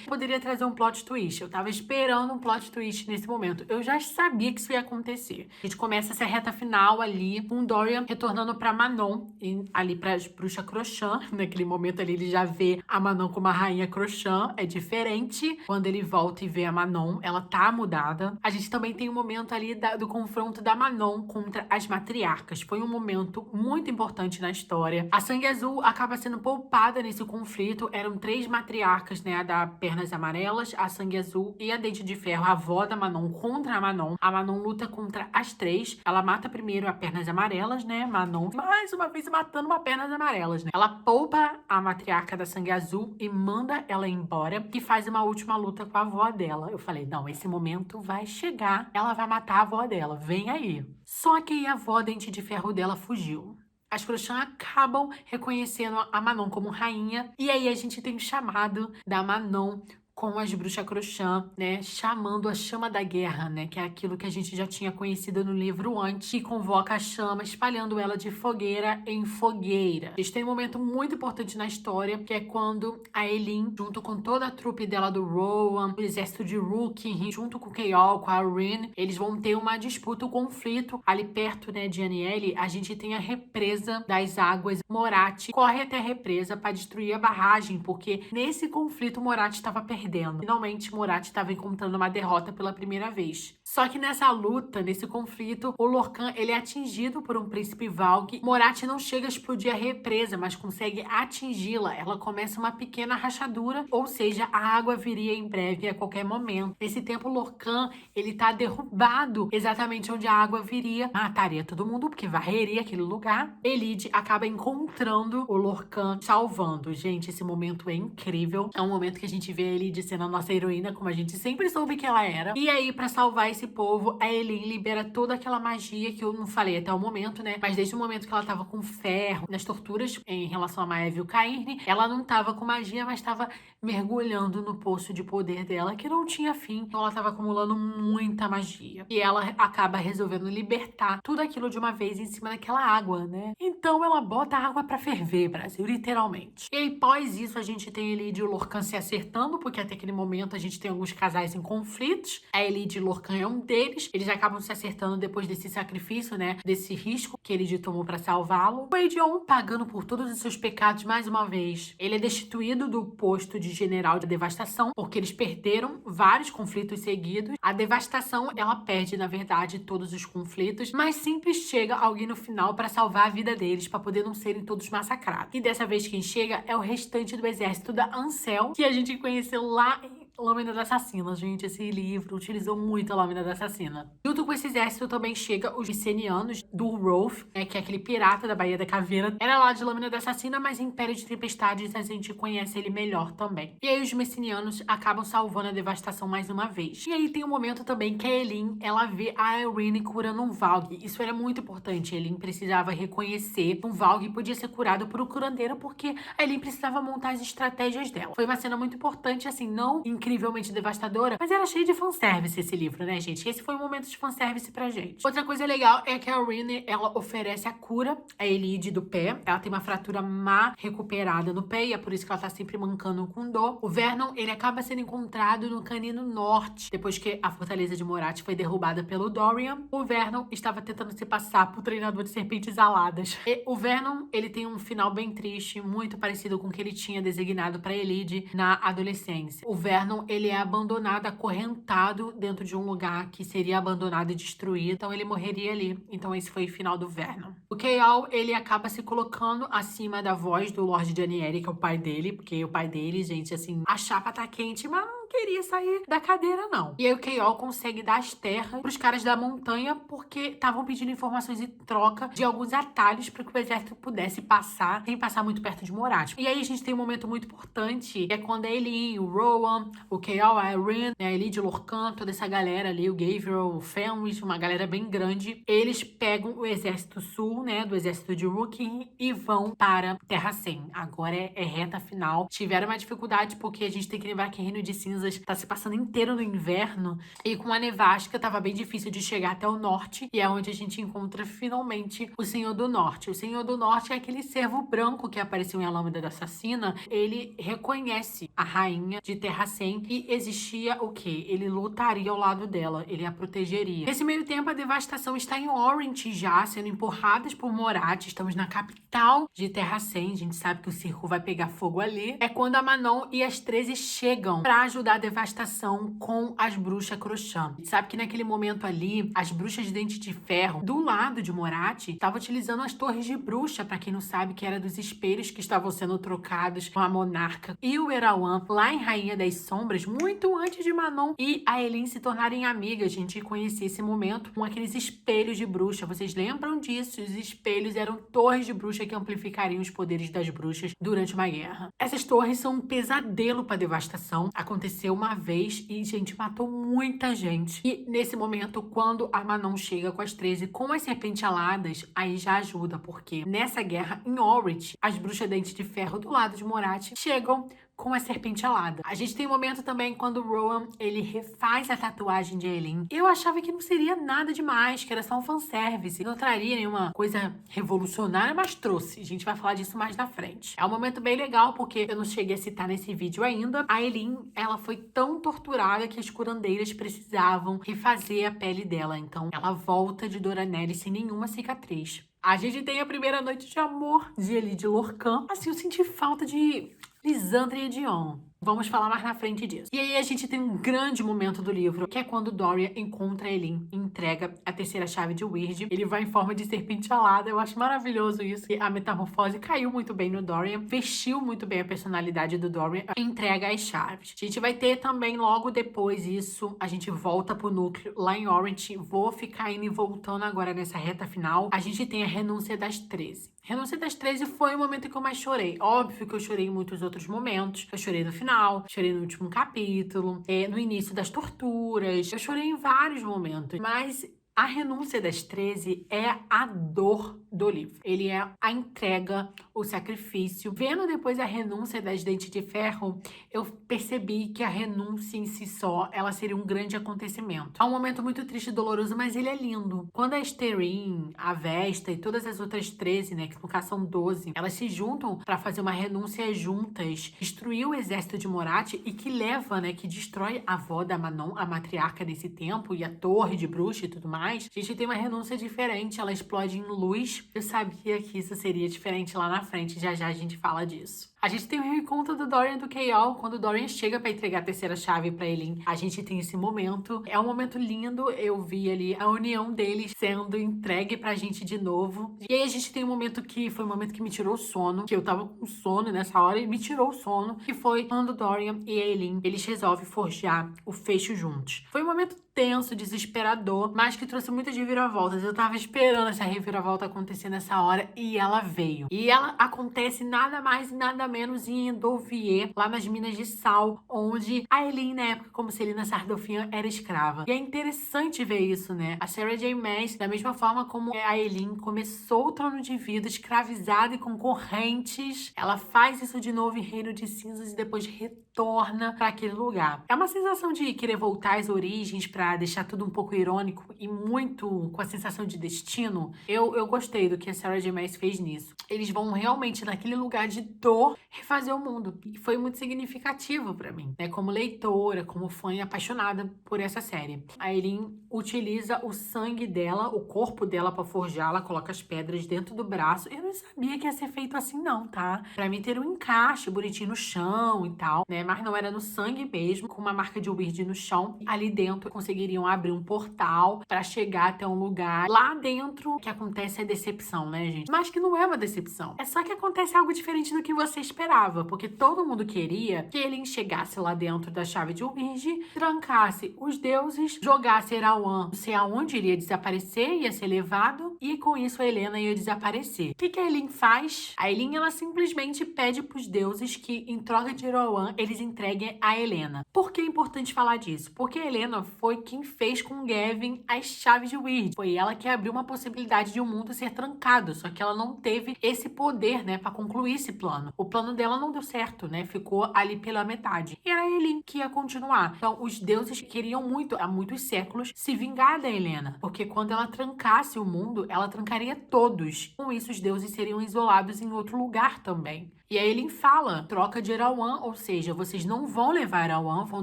Poderia trazer um plot twist. Eu tava esperando um plot twist nesse momento. Eu já sabia que isso ia acontecer. A gente começa essa reta final ali, com o Dorian retornando pra Manon, e ali pra bruxa Crochan. Naquele momento ali, ele já vê a Manon como a rainha Crochan. É diferente quando ele volta e vê a Manon. Ela tá mudada. A gente também tem um momento ali do confronto da Manon contra as matriarcas. Foi um momento muito importante na história. A Sangue Azul acaba sendo poupada nesse conflito. Eram 3 matriarcas, né? A da Pernas Amarelas, a Sangue Azul e a Dente de Ferro, a avó da Manon, contra a Manon. A Manon luta contra as 3. Ela mata primeiro a Pernas Amarelas, né? Manon, mais uma vez matando uma Pernas Amarelas, né? Ela poupa a matriarca da Sangue Azul e manda ela embora, e faz uma última luta com a avó dela. Eu falei, não, esse momento vai chegar. Ela vai matar a avó dela. Vem aí. Só que aí a avó Dente de Ferro dela fugiu. As Crochan acabam reconhecendo a Manon como rainha. E aí a gente tem o chamado da Manon com as bruxas Crochan, né, chamando a chama da guerra, né, que é aquilo que a gente já tinha conhecido no livro antes, que convoca a chama, espalhando ela de fogueira em fogueira. A gente tem um momento muito importante na história, que é quando a Elin, junto com toda a trupe dela do Rowan, o exército de Rookie, junto com o Chaol, com a Rin, eles vão ter uma disputa, um conflito ali perto, né, de Anielle. A gente tem a represa das águas. Morat corre até a represa para destruir a barragem, porque nesse conflito Morat estava perdendo. Finalmente, Morat estava encontrando uma derrota pela primeira vez. Só que nessa luta, nesse conflito, o Lorkhan, ele é atingido por um príncipe Valk. Morat não chega a explodir a represa, mas consegue atingi-la. Ela começa uma pequena rachadura, ou seja, a água viria em breve, a qualquer momento. Nesse tempo, o Lorkhan, ele tá derrubado exatamente onde a água viria. Mataria todo mundo, porque varreria aquele lugar. Elide acaba encontrando o Lorkhan, salvando. Gente, esse momento é incrível. É um momento que a gente vê a Elide sendo a nossa heroína, como a gente sempre soube que ela era. E aí, pra salvar esse povo, a Elin libera toda aquela magia que eu não falei até o momento, né? Mas desde o momento que ela tava com ferro nas torturas em relação a Maeve e o Cairne, ela não tava com magia, mas tava mergulhando no poço de poder dela, que não tinha fim. Então ela tava acumulando muita magia. E ela acaba resolvendo libertar tudo aquilo de uma vez em cima daquela água, né? Então ela bota a água pra ferver, Brasil, literalmente. E aí, pós isso, a gente tem Elide e o Lorkhan se acertando, porque até aquele momento a gente tem alguns casais em conflitos. A Elide e o Lorkhan é um deles. Eles acabam se acertando depois desse sacrifício, né? Desse risco que Elide tomou pra salvá-lo. O Aedion, pagando por todos os seus pecados mais uma vez, ele é destituído do posto de general de devastação, porque eles perderam vários conflitos seguidos. A devastação, ela perde, na verdade, todos os conflitos, mas sempre chega alguém no final pra salvar a vida deles, pra poder não serem todos massacrados. E dessa vez quem chega é o restante do exército da Ancel, que a gente conheceu lá em Lâmina da Assassina. Gente, esse livro utilizou muito a Lâmina da Assassina. Junto com esse exército também chega os Mycenianos do Rolf, né, que é aquele pirata da Baía da Caveira. Era lá de Lâmina da Assassina, mas em Império de Tempestades a gente conhece ele melhor também. E aí os Mycenianos acabam salvando a devastação mais uma vez. E aí tem um momento também que a Elin, ela vê a Irene curando um Valg. Isso era muito importante. A Elin precisava reconhecer um Valg podia ser curado por um curandeiro, porque a Elin precisava montar as estratégias dela. Foi uma cena muito importante, assim, não em incrivelmente devastadora, mas era cheio de fanservice esse livro, né, gente? Esse foi um momento de fanservice pra gente. Outra coisa legal é que a Rinne, ela oferece a cura a Elide do pé. Ela tem uma fratura má recuperada no pé e é por isso que ela tá sempre mancando com dor. O Vernon, ele acaba sendo encontrado no Canino Norte, depois que a fortaleza de Morat foi derrubada pelo Dorian. O Vernon estava tentando se passar por treinador de serpentes aladas. E o Vernon, ele tem um final bem triste, muito parecido com o que ele tinha designado pra Elide na adolescência. O Vernon, ele é abandonado, acorrentado dentro de um lugar que seria abandonado e destruído, então ele morreria ali. Então esse foi o final do Vernon. O Chaol, ele acaba se colocando acima da voz do Lord Janieri, que é o pai dele, porque o pai dele, gente, assim, a chapa tá quente, mas não queria sair da cadeira, não. E aí o Chaol consegue dar as terras pros caras da montanha, porque estavam pedindo informações em troca de alguns atalhos para que o exército pudesse passar, sem passar muito perto de Morat. E aí a gente tem um momento muito importante, que é quando a Eileen, o Rowan, o Chaol, a Rinne, a Elide Lorcan, toda essa galera ali, o Gabriel, o Fenris, uma galera bem grande, eles pegam o exército sul, né, do exército de Rookin e vão para Terra 100. Agora é reta final. Tiveram uma dificuldade porque a gente tem que lembrar que Reino de Cinzas tá se passando inteiro no inverno e com a nevasca tava bem difícil de chegar até o norte e é onde a gente encontra finalmente o Senhor do Norte. O Senhor do Norte é aquele servo branco que apareceu em A Lâmina da Assassina. Ele reconhece a rainha de Terra 100 e existia o quê? Ele lutaria ao lado dela, ele a protegeria. Nesse meio tempo, a devastação está em Orient já, sendo empurradas por Morat. Estamos na capital de Terra 100. A gente sabe que o circo vai pegar fogo ali. É quando a Manon e as 13 chegam pra ajudar a devastação com as bruxas Crochã. A gente sabe que naquele momento ali, as bruxas de Dente de Ferro, do lado de Morat, estavam utilizando as torres de bruxa, pra quem não sabe, que era dos espelhos que estavam sendo trocados com a Monarca e o Erawan, lá em Rainha das Sombras, muito antes de Manon e a Eileen se tornarem amigas. A gente conhecia esse momento com aqueles espelhos de bruxa. Vocês lembram disso? Os espelhos eram torres de bruxa que amplificariam os poderes das bruxas durante uma guerra. Essas torres são um pesadelo pra devastação. Aconteceu uma vez e, gente, matou muita gente. E nesse momento, quando a Manon chega com as 13 com as serpentes aladas, aí já ajuda, porque nessa guerra em Orrit, as bruxas Dente de Ferro do lado de Morat chegam com a serpente alada. A gente tem um momento também quando o Rowan, ele refaz a tatuagem de Eileen. Eu achava que não seria nada demais, que era só um fanservice. Não traria nenhuma coisa revolucionária, mas trouxe. A gente vai falar disso mais na frente. É um momento bem legal, porque eu não cheguei a citar nesse vídeo ainda. A Eileen, ela foi tão torturada que as curandeiras precisavam refazer a pele dela. Então, ela volta de Doranelli sem nenhuma cicatriz. A gente tem a primeira noite de amor de Elide Lorcan. Assim, eu senti falta de Lisandre e Dion. Vamos falar mais na frente disso. E aí a gente tem um grande momento do livro, que é quando Dorian encontra a Eileen e entrega a terceira chave de Wyrd. Ele vai em forma de serpente alada. Eu acho maravilhoso isso. E a metamorfose caiu muito bem no Dorian, vestiu muito bem a personalidade do Dorian, entrega as chaves. A gente vai ter também logo depois isso, a gente volta pro núcleo lá em Orient. Vou ficar indo e voltando agora nessa reta final. A gente tem a renúncia das 13. Renúncia das 13 foi o momento que eu mais chorei. Óbvio que eu chorei em muitos outros momentos. Eu chorei no final, chorei no último capítulo, no início das torturas. Eu chorei em vários momentos. Mas a renúncia das 13 é a dor do livro. Ele é a entrega, o sacrifício. Vendo depois a renúncia das Dentes de Ferro, eu percebi que a renúncia em si só, ela seria um grande acontecimento. É um momento muito triste e doloroso, mas ele é lindo. Quando a Esterine, a Vesta e todas as outras 13, né, que no caso são 12, elas se juntam para fazer uma renúncia juntas, destruir o exército de Morat e que leva, né, que destrói a avó da Manon, a matriarca desse tempo, e a torre de bruxa e tudo mais. A gente tem uma renúncia diferente, ela explode em luz. Eu sabia que isso seria diferente lá na frente, já já a gente fala disso. A gente tem o reencontro do Dorian e do Chaol, quando o Dorian chega pra entregar a terceira chave pra Eileen. A gente tem esse momento. É um momento lindo. Eu vi ali a união deles sendo entregue pra gente de novo. E aí a gente tem um momento que foi um momento que me tirou o sono, que eu tava com sono nessa hora e me tirou o sono, que foi quando o Dorian e a Eileen, eles resolvem forjar o fecho juntos. Foi um momento tenso, desesperador, mas que trouxe muitas reviravoltas. Eu tava esperando essa reviravolta acontecer nessa hora e ela veio. E ela acontece nada mais e nada menos em Endovier, lá nas Minas de Sal, onde a Eileen, na época, como Celina Sardoffian, era escrava. E é interessante ver isso, né? A Sarah J. Maas, da mesma forma como a Eileen começou o Trono de Vida escravizada e com correntes, ela faz isso de novo em Reino de Cinzas e depois retorna para aquele lugar. É uma sensação de querer voltar às origens para deixar tudo um pouco irônico e muito com a sensação de destino. Eu gostei do que a Sarah J. Maas fez nisso. Eles vão realmente naquele lugar de dor refazer o mundo. E foi muito significativo para mim, né? Como leitora, como fã e apaixonada por essa série. A Eileen utiliza o sangue dela, o corpo dela para forjá-la, coloca as pedras dentro do braço. Eu não sabia que ia ser feito assim não, tá? Pra mim ter um encaixe bonitinho no chão e tal, né? Mas não era no sangue mesmo, com uma marca de Weird no chão. Ali dentro conseguiriam abrir um portal para chegar até um lugar. Lá dentro que acontece a decepção, né, gente? Mas que não é uma decepção. É só que acontece algo diferente do que você esperava, porque todo mundo queria que ele chegasse lá dentro da chave de Weird, trancasse os deuses, jogasse Erawan, não sei aonde ele ia desaparecer, ia ser levado, e com isso a Helena ia desaparecer. O que a Eileen faz? A Eileen, ela simplesmente pede pros deuses que, em troca de Erawan, eles entreguem a Helena. Por que é importante falar disso? Porque a Helena foi quem fez com Gavin as chaves de Weird. Foi ela que abriu uma possibilidade de um mundo ser trancado, só que ela não teve esse poder, né, pra concluir esse plano. O plano dela não deu certo, né, ficou ali pela metade. E era a Eileen que ia continuar. Então, os deuses queriam muito, há muitos séculos, se vingar da Helena, porque quando ela trancasse o mundo, ela trancaria todos. Com isso, os deuses seriam isolados em outro lugar também. E aí ele fala, troca de Erawan, ou seja, vocês não vão levar Erawan, vão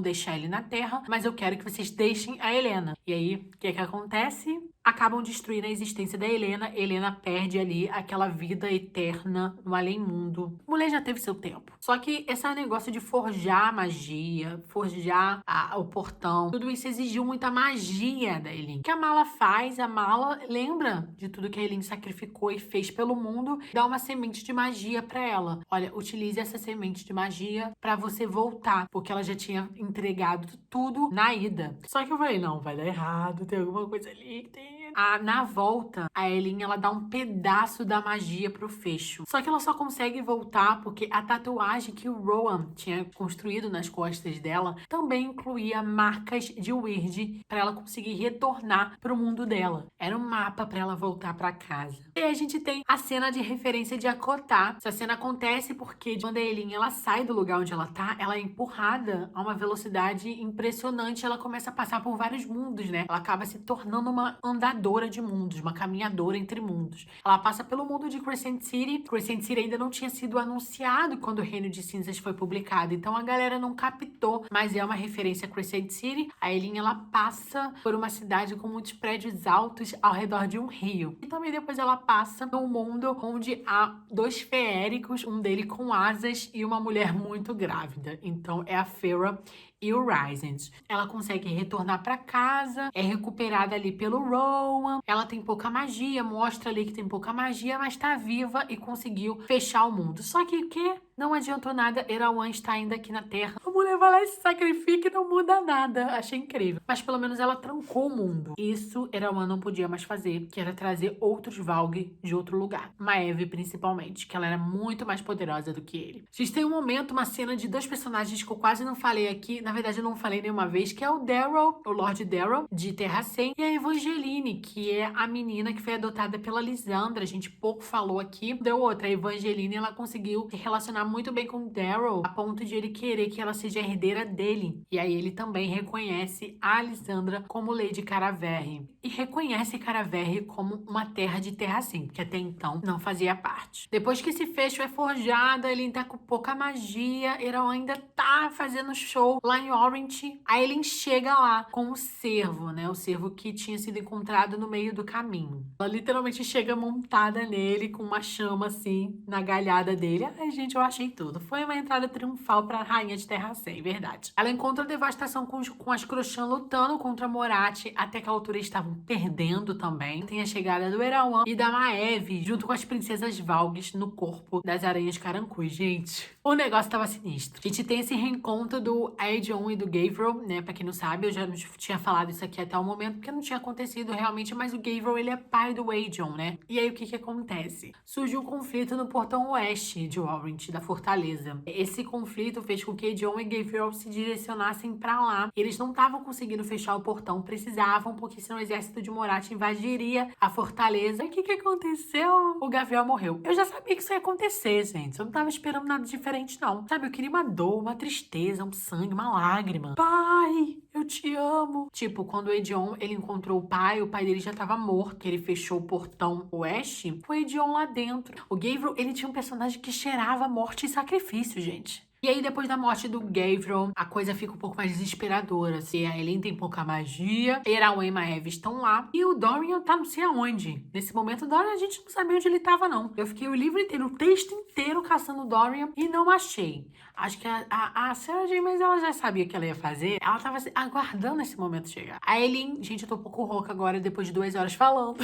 deixar ele na Terra, mas eu quero que vocês deixem a Helena. E aí, o que acontece? Acabam destruindo a existência da Helena. Helena perde ali aquela vida eterna no além-mundo. A mulher já teve seu tempo. Só que esse negócio de forjar a magia, forjar o portão, tudo isso exigiu muita magia da Eileen. O que a Mala faz? A Mala lembra de tudo que a Eileen sacrificou e fez pelo mundo, dá uma semente de magia pra ela. Olha, utilize essa semente de magia pra você voltar, porque ela já tinha entregado tudo na ida. Só que eu falei, não, vai dar errado, tem alguma coisa ali que tem... Na volta, a Eileen, ela dá um pedaço da magia pro fecho. Só que ela só consegue voltar porque a tatuagem que o Rowan tinha construído nas costas dela também incluía marcas de Weird para ela conseguir retornar pro mundo dela. Era um mapa para ela voltar para casa. E aí a gente tem a cena de referência de Akotá. Essa cena acontece porque quando a Eileen, ela sai do lugar onde ela tá, ela é empurrada a uma velocidade impressionante. Ela começa a passar por vários mundos, né? Ela acaba se tornando uma andadora de mundos, uma caminhadora entre mundos. Ela passa pelo mundo de Crescent City. Crescent City ainda não tinha sido anunciado quando o Reino de Cinzas foi publicado, então a galera não captou, mas é uma referência a Crescent City. A Eileen, ela passa por uma cidade com muitos prédios altos ao redor de um rio. E também depois ela passa num mundo onde há dois feéricos, um dele com asas e uma mulher muito grávida. Então é a Feyre e o Rysand. Ela consegue retornar para casa, é recuperada ali pelo Rowan. Ela tem pouca magia, mostra ali que tem pouca magia, mas tá viva e conseguiu fechar o mundo. Só que o quê? Não adiantou nada, Erawan está ainda aqui na Terra. A mulher vai lá e se sacrifica e não muda nada. Achei incrível. Mas pelo menos ela trancou o mundo. Isso Erawan não podia mais fazer, que era trazer outros Valg de outro lugar. Maeve, principalmente, que ela era muito mais poderosa do que ele. A gente tem um momento, uma cena de dois personagens que eu quase não falei aqui. Na verdade, eu não falei nenhuma vez, que é o Daryl, o Lord Daryl, de Terracem, e a Evangeline, que é a menina que foi adotada pela Lysandra. A gente pouco falou aqui. Deu outra. A Evangeline, ela conseguiu se relacionar muito bem com o Daryl, a ponto de ele querer que ela seja herdeira dele. E aí ele também reconhece a Lysandra como Lady Caraverre. E reconhece Caraverre como uma terra de Terracem, que até então não fazia parte. Depois que esse fecho é forjado, ele tá com pouca magia, Erawan ainda tá fazendo show lá em Orange. Aí ele chega lá com o cervo, né? O cervo que tinha sido encontrado no meio do caminho. Ela literalmente chega montada nele, com uma chama assim, na galhada dele. Ai, gente, eu acho achei tudo. Foi uma entrada triunfal pra Rainha de Terra 100, verdade. Ela encontra a devastação com as Crochan lutando contra a Moratti, até que a altura eles estavam perdendo também. Tem a chegada do Erawan e da Maeve, junto com as princesas Valgues no corpo das aranhas carancus, gente. O negócio tava sinistro. A gente tem esse reencontro do Aegon e do Gavril, né? Pra quem não sabe, eu já não tinha falado isso aqui até o momento, porque não tinha acontecido realmente, mas o Gavril, ele é pai do Aegon, né? E aí, o que que acontece? Surgiu um conflito no portão oeste de Orient, da fortaleza. Esse conflito fez com que Aegon e Gavril se direcionassem pra lá. Eles não estavam conseguindo fechar o portão, precisavam, porque senão o exército de Moratti invadiria a fortaleza. E o que que aconteceu? O Gavril morreu. Eu já sabia que isso ia acontecer, gente. Eu não tava esperando nada diferente, não. Sabe, eu queria uma dor, uma tristeza, um sangue, uma lágrima. Pai, eu te amo. Tipo, quando o Aegon, ele encontrou o pai dele já tava morto, que ele fechou o portão oeste, foi o Aegon lá dentro. O Gavril, ele tinha um personagem que cheirava morte e sacrifício, gente. E aí, depois da morte do Gavril, a coisa fica um pouco mais desesperadora. Assim, a Elaine tem pouca magia, Erawan e Maeve estão lá, e o Dorian tá não sei aonde. Nesse momento, o Dorian, a gente não sabia onde ele tava, não. Eu fiquei o livro inteiro, o texto inteiro caçando o Dorian e não achei. Acho que a Sarah J. Maas, ela já sabia o que ela ia fazer. Ela tava aguardando esse momento chegar. A Elaine, gente, eu tô um pouco rouca agora, depois de 2 horas falando.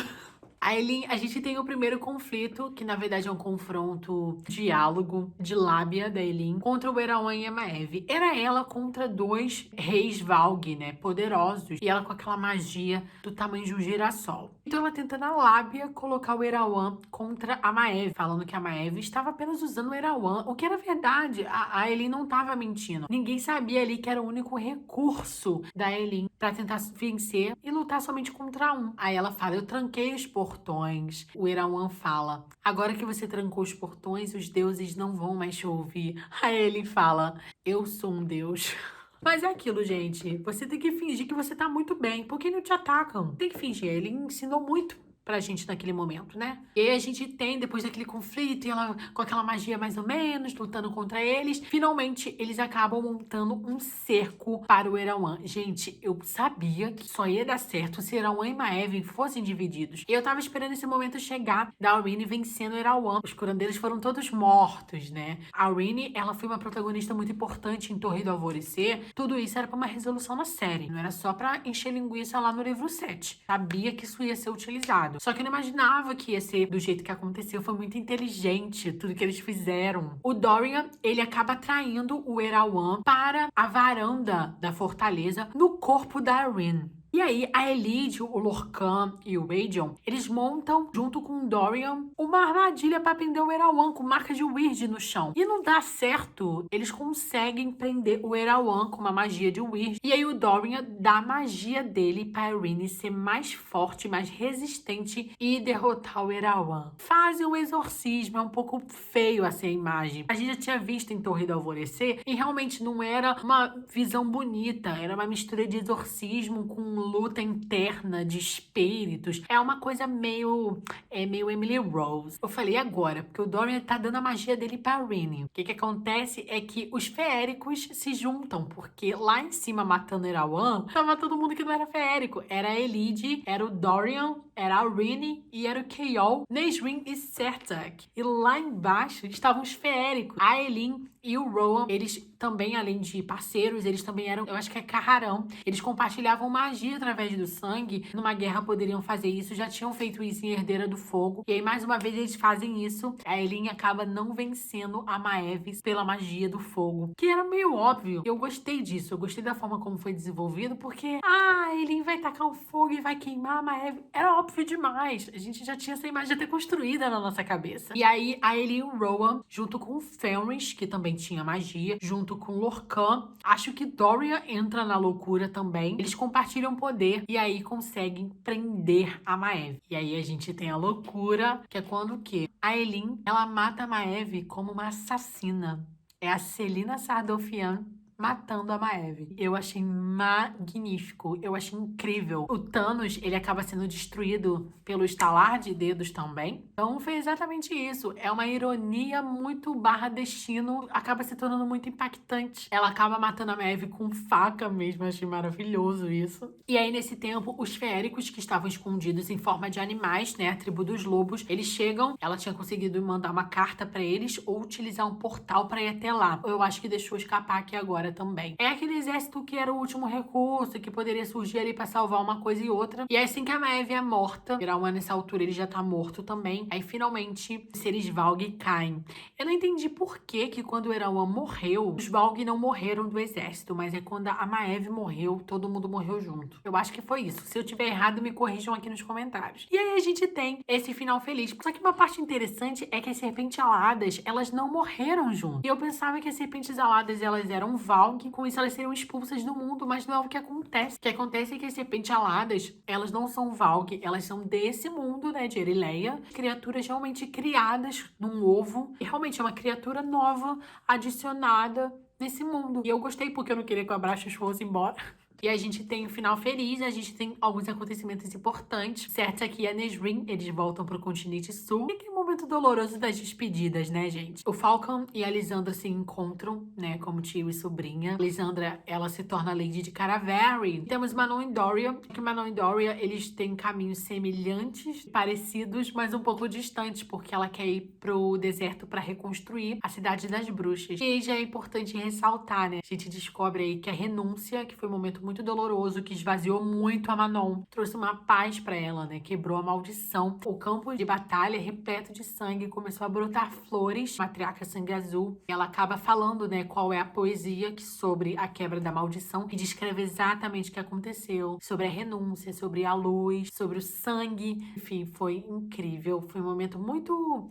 A gente tem o primeiro conflito, que na verdade é um confronto diálogo de lábia da Eileen contra o Erawan e a Maeve. Era ela contra 2 reis Valg, né, poderosos, e ela com aquela magia do tamanho de um girassol. Então ela tenta na lábia colocar o Erawan contra a Maeve, falando que a Maeve estava apenas usando o Erawan, o que era verdade. A Eileen não estava mentindo. Ninguém sabia ali que era o único recurso da Eileen para tentar vencer e lutar somente contra um. Aí ela fala, eu tranquei os portões. O Erawan fala, agora que você trancou os portões, os deuses não vão mais te ouvir. Aí ele fala, eu sou um deus. Mas é aquilo, gente. Você tem que fingir que você tá muito bem. Por que não te atacam? Tem que fingir. Ele ensinou muito pra gente naquele momento, né? E aí a gente tem, depois daquele conflito, e ela com aquela magia mais ou menos, lutando contra eles, finalmente eles acabam montando um cerco para o Erawan. Gente, eu sabia que só ia dar certo se Erawan e Maeve fossem divididos. E eu tava esperando esse momento chegar da Aurene vencendo o Erawan. Os curandeiros foram todos mortos, né? A Aurene, ela foi uma protagonista muito importante em Torre do Alvorecer. Tudo isso era pra uma resolução na série. Não era só pra encher linguiça lá no livro 7. Sabia que isso ia ser utilizado. Só que eu não imaginava que ia ser do jeito que aconteceu. Foi muito inteligente tudo que eles fizeram. O Dorian, ele acaba traindo o Erawan para a varanda da fortaleza no corpo da Aurene. E aí, a Elide, o Lorcan e o Aegon, eles montam, junto com o Dorian, uma armadilha para prender o Erawan com marca de Wyrd no chão. E não dá certo. Eles conseguem prender o Erawan com uma magia de Wyrd. E aí o Dorian dá a magia dele para Irene ser mais forte, mais resistente e derrotar o Erawan. Fazem um exorcismo, é um pouco feio assim a imagem. A gente já tinha visto em Torre do Alvorecer e realmente não era uma visão bonita. Era uma mistura de exorcismo com luta interna de espíritos. É uma coisa meio Emily Rose. Eu falei agora, porque o Dorian tá dando a magia dele pra Irene. O que acontece é que os feéricos se juntam, porque lá em cima, matando Erawan, tava todo mundo que não era feérico. Era a Elide, era o Dorian, era a Irene e era o Chaol, Nesryn e Sertak. E lá embaixo estavam os feéricos. A Elin e o Rowan, eles também, além de parceiros, eles também eram, eu acho que é Carrarão. Eles compartilhavam magia através do sangue. Numa guerra poderiam fazer isso, já tinham feito isso em Herdeira do Fogo. E aí, mais uma vez, eles fazem isso. A Eileen acaba não vencendo a Maeve pela magia do fogo. Que era meio óbvio. Eu gostei disso. Eu gostei da forma como foi desenvolvido, porque a Eileen vai tacar um fogo e vai queimar a Maeve. Era óbvio demais. A gente já tinha essa imagem até construída na nossa cabeça. E aí, a Eileen e o Rowan, junto com o Fenris, que também tinha magia, junto com Lorcan, acho que Dorian entra na loucura também. Eles compartilham poder e aí conseguem prender a Maeve. E aí a gente tem a loucura, que é quando o quê? A Eileen, ela mata a Maeve como uma assassina. É a Celina Sardofian matando a Maeve. Eu achei magnífico, eu achei incrível. O Thanos, ele acaba sendo destruído pelo estalar de dedos também. Então foi exatamente isso. É uma ironia muito barra destino, acaba se tornando muito impactante. Ela acaba matando a Maeve com faca mesmo, achei maravilhoso isso. E aí nesse tempo, os feéricos que estavam escondidos em forma de animais, né, a tribo dos lobos, eles chegam. Ela tinha conseguido mandar uma carta pra eles ou utilizar um portal pra ir até lá. Eu acho que deixou escapar aqui agora também. É aquele exército que era o último recurso, que poderia surgir ali pra salvar uma coisa e outra. E aí, assim que a Maeve é morta, Erawan nessa altura ele já tá morto também. Aí finalmente os seres Valg caem. Eu não entendi por que quando o Erawan morreu, os Valg não morreram do exército, mas é quando a Maeve morreu, todo mundo morreu junto. Eu acho que foi isso. Se eu tiver errado, me corrijam aqui nos comentários. E aí a gente tem esse final feliz. Só que uma parte interessante é que as serpentes aladas, elas não morreram junto. E eu pensava que as serpentes aladas, elas eram Valg, com isso elas seriam expulsas do mundo, mas não é o que acontece. O que acontece é que as serpentes aladas, elas não são Valg, elas são desse mundo, né, de Erileia, criaturas realmente criadas num ovo, e realmente é uma criatura nova, adicionada nesse mundo. E eu gostei porque eu não queria que o Abraxas fosse embora. E a gente tem um final feliz, a gente tem alguns acontecimentos importantes. Certo, aqui a Nesrine, eles voltam pro continente sul. E aquele momento doloroso das despedidas, né, gente? O Falcon e a Lysandra se encontram, né, como tio e sobrinha. A Lysandra, ela se torna Lady de Caravari. Temos Manon e Doria, que Manon e Doria, eles têm caminhos semelhantes, parecidos, mas um pouco distantes, porque ela quer ir pro deserto para reconstruir a cidade das bruxas. E aí já é importante ressaltar, né? A gente descobre aí que a renúncia, que foi um momento muito doloroso, que esvaziou muito a Manon, trouxe uma paz pra ela, né? Quebrou a maldição. O campo de batalha, repleto de sangue, começou a brotar flores. Matriarca Sangue Azul, ela acaba falando, né, qual é a poesia que sobre a quebra da maldição, que descreve exatamente o que aconteceu, sobre a renúncia, sobre a luz, sobre o sangue. Enfim, foi incrível. Foi um momento muito...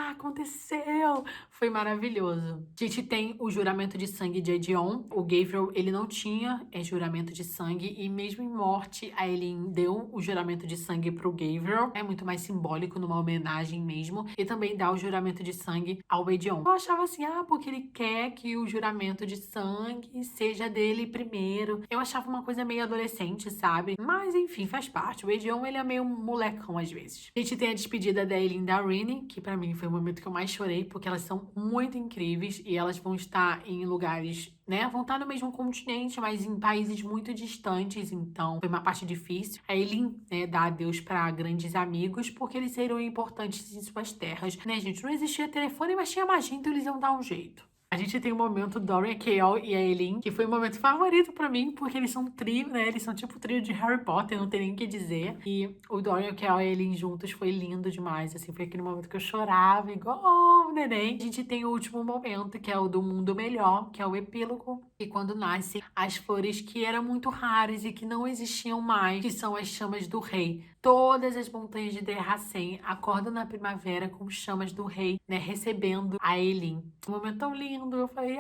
aconteceu! Foi maravilhoso. A gente tem o juramento de sangue de Edion. O Gabriel, ele não tinha juramento de sangue, e mesmo em morte, a Eileen deu o juramento de sangue pro Gabriel. É muito mais simbólico, numa homenagem mesmo. E também dá o juramento de sangue ao Edion. Eu achava assim, porque ele quer que o juramento de sangue seja dele primeiro. Eu achava uma coisa meio adolescente, sabe? Mas enfim, faz parte. O Edion, ele é meio molecão às vezes. A gente tem a despedida da Eileen e da Rennie, que pra mim foi o momento que eu mais chorei, porque elas são muito incríveis e elas vão estar em lugares, né? Vão estar no mesmo continente, mas em países muito distantes, então foi uma parte difícil. A Eileen, né, dá adeus para grandes amigos, porque eles seriam importantes em suas terras, né, gente? Não existia telefone, mas tinha magia, então eles iam dar um jeito. A gente tem o momento Dorian, Chaol e a Eileen, que foi o momento favorito pra mim, porque eles são um trio, né? Eles são tipo o trio de Harry Potter, não tem nem o que dizer. E o Dorian, Chaol e a Eileen juntos foi lindo demais, assim. Foi aquele momento que eu chorava igual um neném. A gente tem o último momento, que é o do mundo melhor, que é o epílogo. E quando nascem as flores que eram muito raras e que não existiam mais, que são as chamas do rei. Todas as montanhas de Derracem acordam na primavera com chamas do rei, né? Recebendo a Eileen. Um momento tão lindo. Eu falei,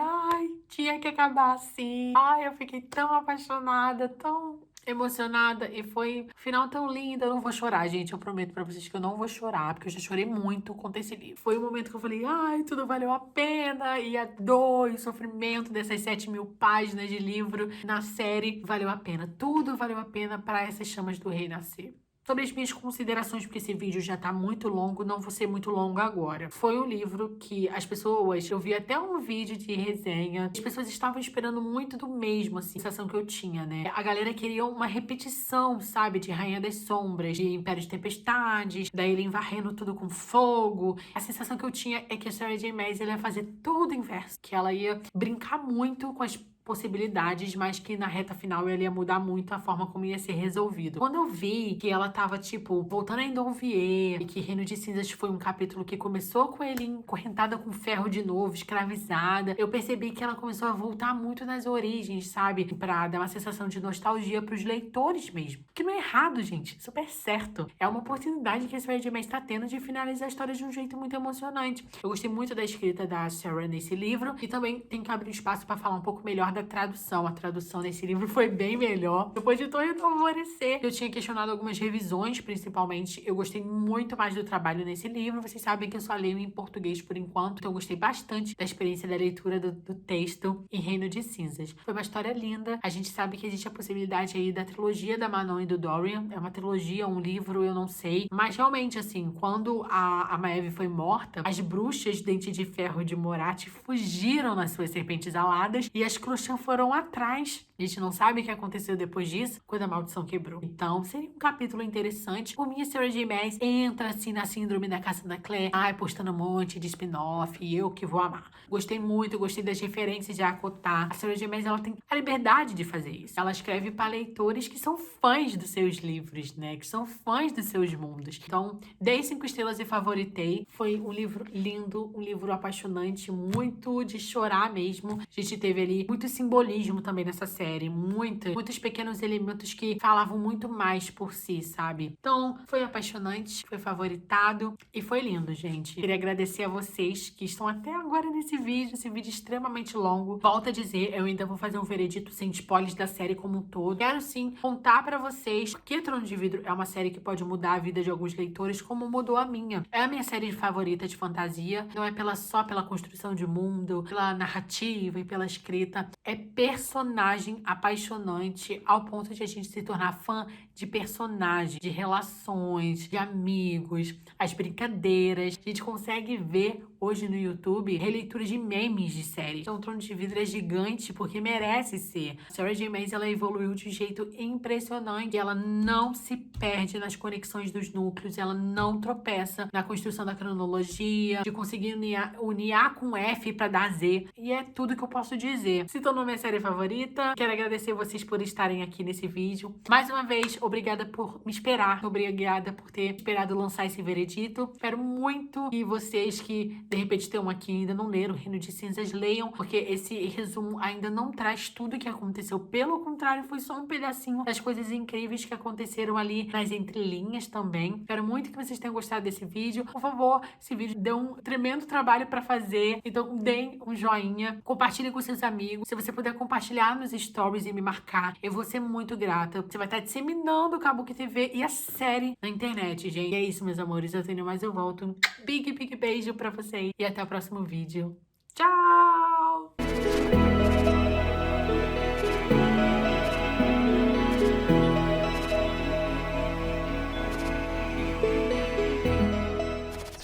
tinha que acabar assim. Eu fiquei tão apaixonada, tão emocionada. E foi um final tão lindo. Eu não vou chorar, gente. Eu prometo pra vocês que eu não vou chorar, porque eu já chorei muito com esse livro. Foi um momento que eu falei, tudo valeu a pena. E a dor e o sofrimento dessas 7.000 páginas de livro na série valeu a pena. Tudo valeu a pena pra essas chamas do rei nascer. Sobre as minhas considerações, porque esse vídeo já tá muito longo, não vou ser muito longo agora. Foi um livro que as pessoas... Eu vi até um vídeo de resenha. As pessoas estavam esperando muito do mesmo, assim, a sensação que eu tinha, né? A galera queria uma repetição, sabe? De Rainha das Sombras, de Império de Tempestades, da Eileen varrendo tudo com fogo. A sensação que eu tinha é que a Sarah J. Maas ia fazer tudo o inverso. Que ela ia brincar muito com as possibilidades, mas que na reta final ela ia mudar muito a forma como ia ser resolvido. Quando eu vi que ela tava, tipo, voltando a Endovier, e que Reino de Cinzas foi um capítulo que começou com ele encorrentada com ferro de novo, escravizada, eu percebi que ela começou a voltar muito nas origens, sabe? Pra dar uma sensação de nostalgia pros leitores mesmo. Que não é errado, gente. Super certo. É uma oportunidade que a Sarah J. Maas está tendo de finalizar a história de um jeito muito emocionante. Eu gostei muito da escrita da Sarah nesse livro, e também tem que abrir espaço para falar um pouco melhor da tradução. A tradução desse livro foi bem melhor. Depois de todo o alvorecer, eu tinha questionado algumas revisões, principalmente. Eu gostei muito mais do trabalho nesse livro. Vocês sabem que eu só leio em português por enquanto, então eu gostei bastante da experiência da leitura do texto em Reino de Cinzas. Foi uma história linda. A gente sabe que existe a possibilidade aí da trilogia da Manon e do Dorian. É uma trilogia, um livro, eu não sei. Mas realmente, assim, quando a Maeve foi morta, as bruxas Dente de Ferro de Morat fugiram nas suas serpentes aladas e as Cruxan foram atrás. A gente não sabe o que aconteceu depois disso, quando a maldição quebrou. Então, seria um capítulo interessante. Por mim, a Sarah J. Maas entra, assim, na síndrome da Caça da Claire. Ai, postando um monte de spin-off, e eu que vou amar. Gostei muito, gostei das referências de Akotar. A Sarah J. Maas, ela tem a liberdade de fazer isso. Ela escreve para leitores que são fãs dos seus livros, né? Que são fãs dos seus mundos. Então, dei 5 estrelas e favoritei. Foi um livro lindo, um livro apaixonante, muito de chorar mesmo. A gente teve ali muito simbolismo também nessa série. Muitos pequenos elementos que falavam muito mais por si, sabe? Então, foi apaixonante, foi favoritado e foi lindo, gente. Queria agradecer a vocês que estão até agora nesse vídeo, esse vídeo extremamente longo. Volto a dizer, eu ainda vou fazer um veredito sem spoilers da série como um todo. Quero sim contar pra vocês que Trono de Vidro é uma série que pode mudar a vida de alguns leitores, como mudou a minha. É a minha série favorita de fantasia, não é só pela construção de mundo, pela narrativa e pela escrita. É personagem apaixonante ao ponto de a gente se tornar fã de personagens, de relações, de amigos, as brincadeiras. A gente consegue ver hoje no YouTube releituras de memes de séries. Então, o Trono de Vidro é gigante porque merece ser. A Sarah J. Maas, ela evoluiu de um jeito impressionante. Ela não se perde nas conexões dos núcleos, ela não tropeça na construção da cronologia, de conseguir unir A com F pra dar Z. E é tudo que eu posso dizer. Se tornou minha série favorita, quero agradecer vocês por estarem aqui nesse vídeo. Mais uma vez, obrigada por me esperar. Obrigada por ter esperado lançar esse veredito. Espero muito que vocês que de repente estão aqui e ainda não leram Reino de Cinzas, leiam, porque esse resumo ainda não traz tudo o que aconteceu. Pelo contrário, foi só um pedacinho das coisas incríveis que aconteceram ali nas entrelinhas também. Espero muito que vocês tenham gostado desse vídeo. Por favor, esse vídeo deu um tremendo trabalho pra fazer, então deem um joinha, compartilhem com seus amigos. Se você puder compartilhar nos stories e me marcar, eu vou ser muito grata. Você vai estar disseminando o Kabuki TV e a série na internet, gente. E é isso, meus amores. Eu tenho mais, eu volto. Big beijo pra vocês e até o próximo vídeo. Tchau!